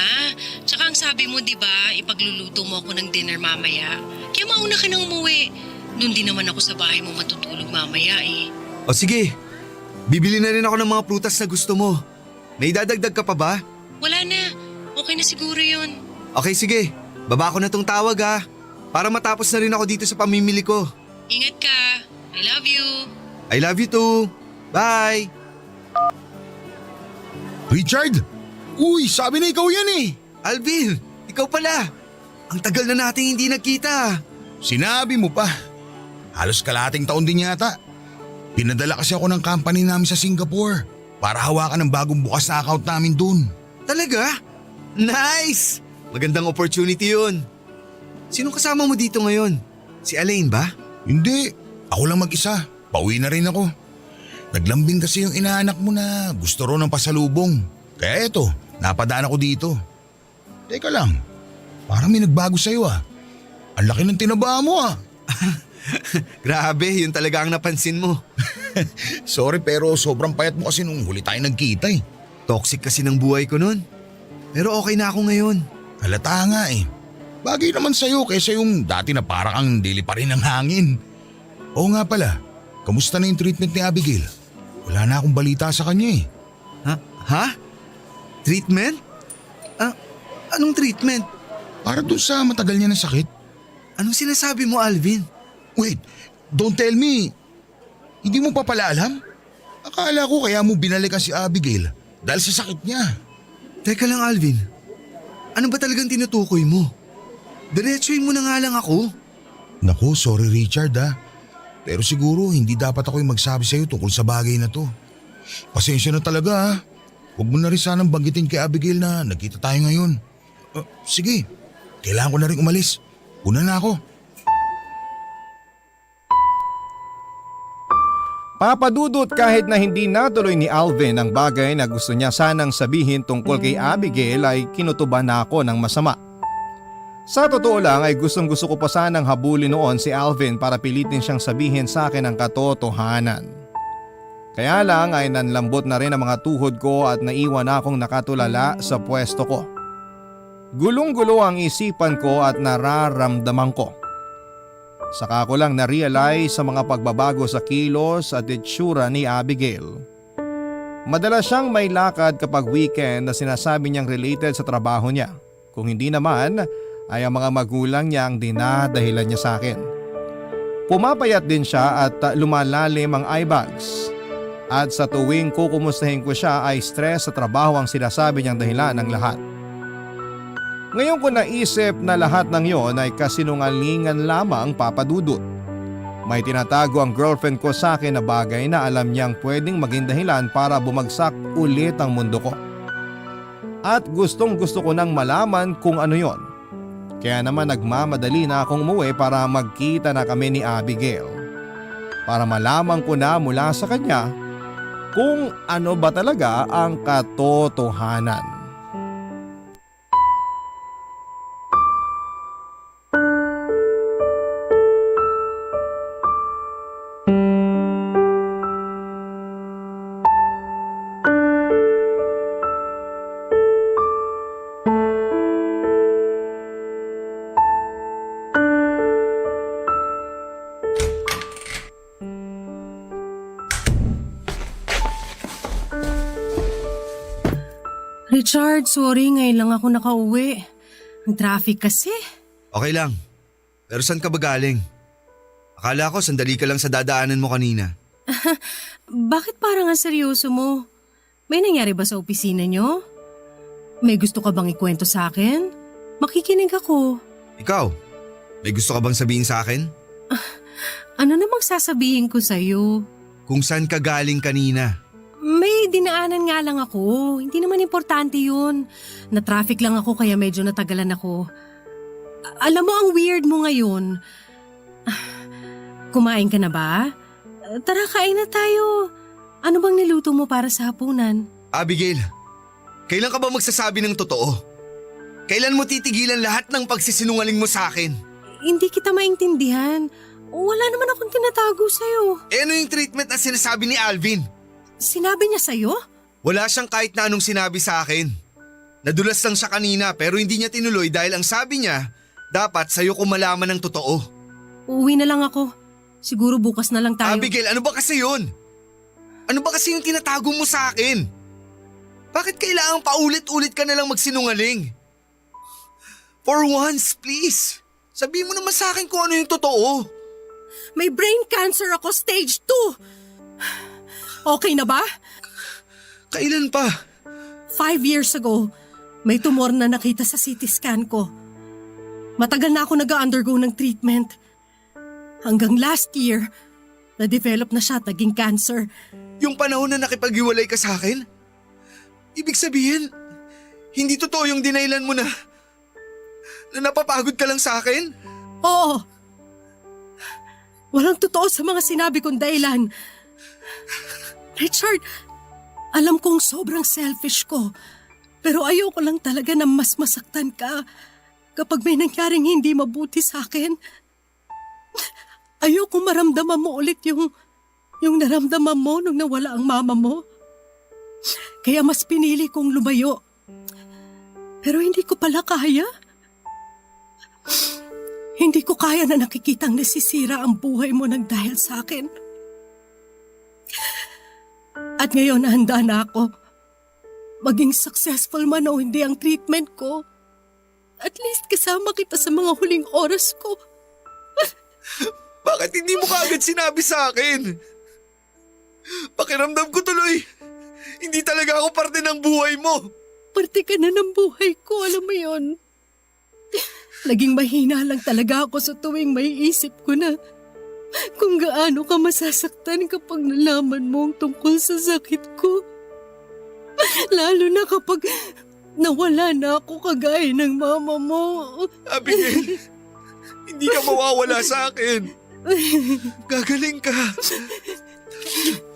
Tsaka ang sabi mo, di ba, ipagluluto mo ako ng dinner mamaya. Kaya mauna ka nang umuwi. Doon din naman ako sa bahay mo matutulog mamaya eh. O sige, bibili na rin ako ng mga prutas na gusto mo. May dadagdag ka pa ba? Wala na. Okay na siguro yun. Okay sige, baba ko na tong tawag ha. Para matapos na rin ako dito sa pamimili ko. Ingat ka. I love you. I love you too. Bye! Richard! Uy, sabi na ikaw yan eh! Alvin, ikaw pala. Ang tagal na nating hindi nagkita. Sinabi mo pa. Halos kalahating taon din yata. Pinadala kasi ako ng company namin sa Singapore para hawakan ng bagong bukas na account namin dun. Talaga? Nice! Magandang opportunity yun. Sino kasama mo dito ngayon? Si Elaine ba? Hindi, ako lang mag-isa. Pauwi na rin ako. Naglambing kasi yung inaanak mo na gusto ro ng pasalubong. Kaya eto, napadaan ako dito. Teka lang, parang may nagbago sa'yo ah. Ang laki ng tinaba mo ah. Grabe, yun talaga ang napansin mo. Sorry pero sobrang payat mo kasi nung huli tayo nagkita eh. Toxic kasi ng buhay ko nun. Pero okay na ako ngayon. Halata nga eh. Bagay naman sa'yo kaysa yung dati na parang ang dili pa rin ng hangin. Oo nga pala, kamusta na yung treatment ni Abigail? Wala na akong balita sa kanya eh. Ha? Treatment? Anong treatment? Para doon sa matagal niya na sakit. Anong sinasabi mo, Alvin? Wait, don't tell me. Hindi mo pa pala alam? Akala ko kaya mo binalikan si Abigail dahil sa sakit niya. Teka lang, Alvin. Ano ba talagang tinutukoy mo? Diretsuin mo na nga lang ako. Naku, sorry Richard ah. Pero siguro hindi dapat ako yung magsabi sa'yo tungkol sa bagay na to. Pasensya na talaga ah. Huwag mo na rin sanang banggitin kay Abigail na nagkita tayo ngayon. Sige, kailangan ko na rin umalis. Una na ako. Papadudot kahit na hindi natuloy ni Alvin ang bagay na gusto niya sanang sabihin tungkol kay Abigail ay kinutuban na ako ng masama. Sa totoo lang ay gustong-gusto ko pa sanang habulin noon si Alvin para pilitin siyang sabihin sa akin ang katotohanan. Kaya lang ay nanlambot na rin ang mga tuhod ko at naiwan akong nakatulala sa pwesto ko. Gulong-gulo ang isipan ko at nararamdaman ko. Saka ko lang na-realize sa mga pagbabago sa kilos at itsura ni Abigail. Madalas siyang may lakad kapag weekend na sinasabi niyang related sa trabaho niya. Kung hindi naman ay ang mga magulang niya ang dinadahilan niya sa akin. Pumapayat din siya at lumalalim ang eye bags. At sa tuwing kukumustahin ko siya ay stress sa trabaho ang sinasabi niyang dahilan ng lahat. Ngayon ko naisip na lahat ng yon ay kasinungalingan lamang papadudot. May tinatago ang girlfriend ko sa akin na bagay na alam niyang pwedeng maging dahilan para bumagsak ulit ang mundo ko. At gustong gusto ko nang malaman kung ano yon. Kaya naman nagmamadali na akong umuwi para magkita na kami ni Abigail. Para malaman ko na mula sa kanya kung ano ba talaga ang katotohanan. Richard, sorry, ngayon lang ako nakauwi. Ang traffic kasi. Okay lang. Pero saan ka ba galing? Akala ko sandali ka lang sa dadaanan mo kanina. Bakit parang ang seryoso mo? May nangyari ba sa opisina nyo? May gusto ka bang ikwento sa akin? Makikinig ako. Ikaw, may gusto ka bang sabihin sa akin? Ano namang sasabihin ko sa'yo? Kung saan ka galing kanina. May dinaanan nga lang ako. Hindi naman importante yun. Na-traffic lang ako kaya medyo natagalan ako. Alam mo, ang weird mo ngayon. Kumain ka na ba? Tara, kain na tayo. Ano bang niluto mo para sa hapunan? Abigail, kailan ka ba magsasabi ng totoo? Kailan mo titigilan lahat ng pagsisinungaling mo sa akin? Hindi kita maintindihan. Wala naman akong tinatago sa'yo. Eh ano yung treatment na sinasabi ni Alvin? Sinabi niya sa'yo? Wala siyang kahit na anong sinabi sa akin. Nadulas lang siya kanina pero hindi niya tinuloy dahil ang sabi niya, dapat sa'yo ko malaman ng totoo. Uuwi na lang ako. Siguro bukas na lang tayo. Abigail, ano ba kasi yun? Ano ba kasi yung tinatago mo sa akin? Bakit kailangang paulit-ulit ka na lang magsinungaling? For once, please. Sabihin mo naman sa akin kung ano yung totoo. May brain cancer ako, stage 2. Okay na ba? Kailan pa? 5 years ago, may tumor na nakita sa CT scan ko. Matagal na ako nag-undergo ng treatment. Hanggang last year, na-develop na siya at naging cancer. Yung panahon na nakipag-iwalay ka sa akin? Ibig sabihin, hindi totoo yung dinailan mo na napapagod ka lang sa akin? Oo. Walang totoo sa mga sinabi kong dahilan. Richard, alam kong sobrang selfish ko. Pero ayoko lang talaga na mas masaktan ka kapag may nangyaring hindi mabuti sa akin. Ayoko maramdaman mo ulit yung naramdaman mo nung nawala ang mama mo. Kaya mas pinili kong lumayo. Pero hindi ko pala kaya. Hindi ko kaya na nakikitang nasisira ang buhay mo nang dahil sa akin. At ngayon handa na ako. Maging successful man o hindi ang treatment ko. At least kasama kita sa mga huling oras ko. Bakit hindi mo kaagad sinabi sa akin? Pakiramdam ko tuloy. Hindi talaga ako parte ng buhay mo. Parte ka na ng buhay ko, alam mo yon. Naging mahina lang talaga ako sa tuwing may isip ko na kung gaano ka masasaktan kapag nalaman mo ang tungkol sa sakit ko. Lalo na kapag nawala na ako kagaya ng mama mo. Abigail, hindi ka mawawala sa akin. Gagaling ka.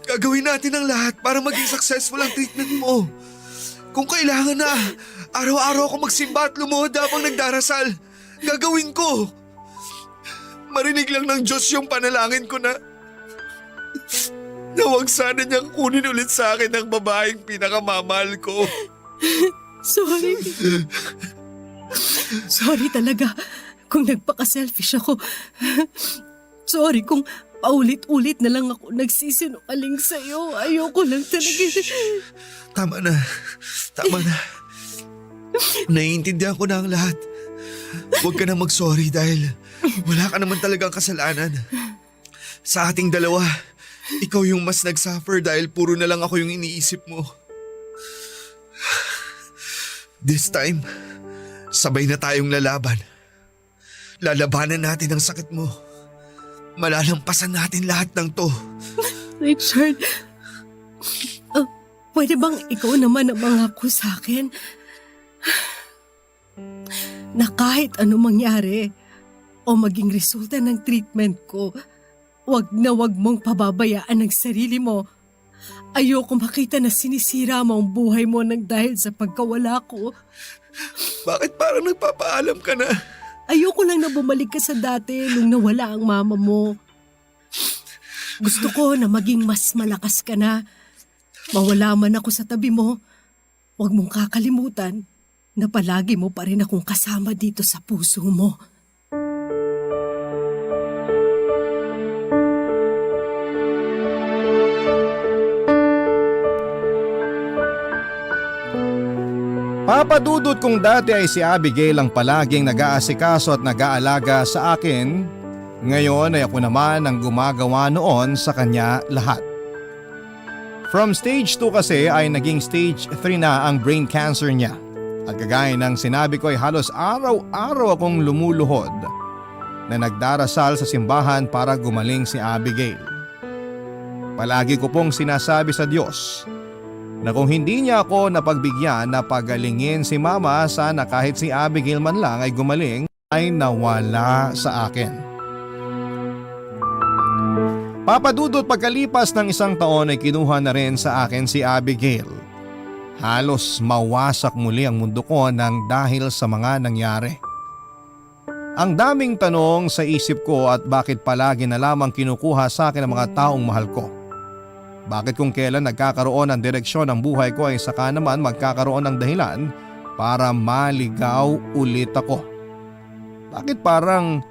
Gagawin natin ang lahat para maging successful ang treatment mo. Kung kailangan na, araw-araw ako magsimba at lumuhod habang nagdarasal. Gagawin ko. Marinig lang ng Diyos yung panalangin ko na huwag sana niyang kunin ulit sa akin ang babaeng pinakamamahal ko. Sorry. Sorry talaga kung nagpaka-selfish ako. Sorry kung paulit-ulit na lang ako nagsisinungaling sa'yo. Ayoko lang talaga. Tama na. Tama na. Naiintindihan ko na ang lahat. Huwag ka na mag-sorry dahil wala ka naman talagang kasalanan. Sa ating dalawa, ikaw yung mas nag-suffer dahil puro na lang ako yung iniisip mo. This time, sabay na tayong lalaban. Lalabanan natin ang sakit mo. Malalampasan natin lahat ng to. Richard, pwede bang ikaw naman ang mangako sa akin? Na kahit ano mangyari o maging resulta ng treatment ko, wag na wag mong pababayaan ang sarili mo. Ayoko makita na sinisira mo ang buhay mo nang dahil sa pagkawala ko. Bakit parang nagpapaalam ka na? Ayoko lang na bumalik ka sa dati nung nawala ang mama mo. Gusto ko na maging mas malakas ka na. Mawala man ako sa tabi mo, huwag mong kakalimutan na palagi mo pa rin akong kasama dito sa puso mo. Papadudot kung dati ay si Abigail ang palaging nag-aasikaso at nag-aalaga sa akin, ngayon ay ako naman ang gumagawa noon sa kanya lahat. From stage 2 kasi ay naging stage 3 na ang brain cancer niya. At kagaya ng sinabi ko ay halos araw-araw akong lumuluhod na nagdarasal sa simbahan para gumaling si Abigail. Palagi ko pong sinasabi sa Diyos na kung hindi niya ako napagbigyan na pagalingin si Mama, sana kahit si Abigail man lang ay gumaling ay nawala sa akin. Papadudot pagkalipas ng 1 taon ay kinuha na rin sa akin si Abigail. Halos mawasak muli ang mundo ko nang dahil sa mga nangyari. Ang daming tanong sa isip ko at bakit palagi na lamang kinukuha sa akin ang mga taong mahal ko. Bakit kung kailan nagkakaroon ng direksyon ng buhay ko ay saka naman magkakaroon ng dahilan para maligaw ulit ako? Bakit parang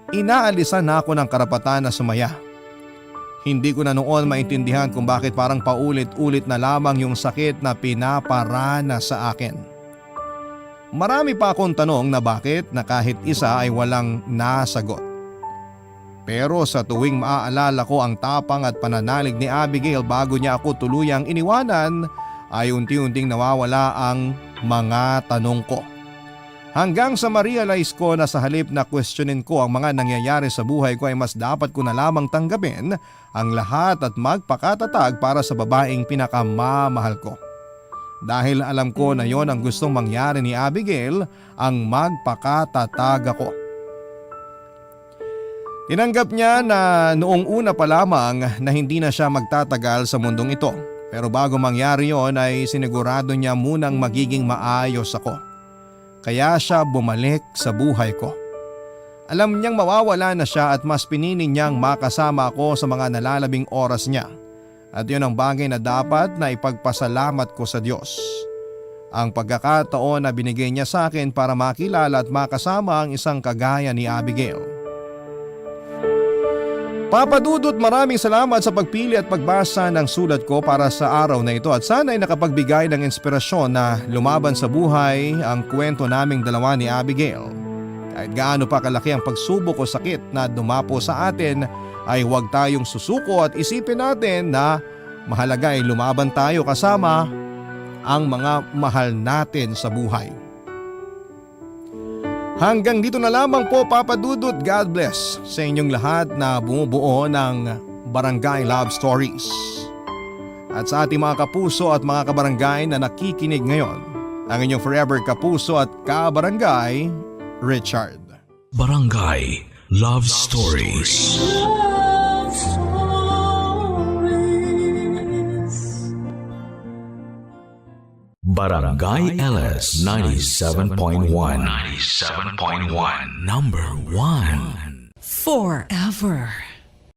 inaalisan na ako ng karapatan na sumaya? Hindi ko na noon maintindihan kung bakit parang paulit-ulit na lamang yung sakit na pinaparana sa akin. Marami pa akong tanong na bakit na kahit isa ay walang nasagot. Pero sa tuwing maaalala ko ang tapang at pananalig ni Abigail bago niya ako tuluyang iniwanan ay unti-unting nawawala ang mga tanong ko. Hanggang sa ma-realize ko na sa halip na questionin ko ang mga nangyayari sa buhay ko ay mas dapat ko na lamang tanggapin ang lahat at magpakatatag para sa babaeng pinakamamahal ko. Dahil alam ko na yon ang gustong mangyari ni Abigail, ang magpakatatag ako. Tinanggap niya na noong una pa lamang na hindi na siya magtatagal sa mundong ito. Pero bago mangyari yon ay sinigurado niya munang magiging maayos ako. Kaya siya bumalik sa buhay ko. Alam niyang mawawala na siya at mas pinili niyang makasama ako sa mga nalalabing oras niya. At yun ang bagay na dapat na ipagpasalamat ko sa Diyos. Ang pagkakataon na binigay niya sa akin para makilala at makasama ang isang kagaya ni Abigail. Papadudot, maraming salamat sa pagpili at pagbasa ng sulat ko para sa araw na ito at sana'y nakapagbigay ng inspirasyon na lumaban sa buhay ang kwento naming dalawa ni Abigail. Kahit gaano pa kalaki ang pagsubok o sakit na dumapo sa atin ay huwag tayong susuko at isipin natin na mahalaga ay lumaban tayo kasama ang mga mahal natin sa buhay. Hanggang dito na lamang po, Papadudot. God bless sa inyong lahat na bumubuo ng Barangay Love Stories. At sa ating mga kapuso at mga kabarangay na nakikinig ngayon, ang inyong forever kapuso at kabarangay, Richard. Barangay Love Stories. Love Stories. Barangay LS 97.1. 97.1. Number 1. Forever.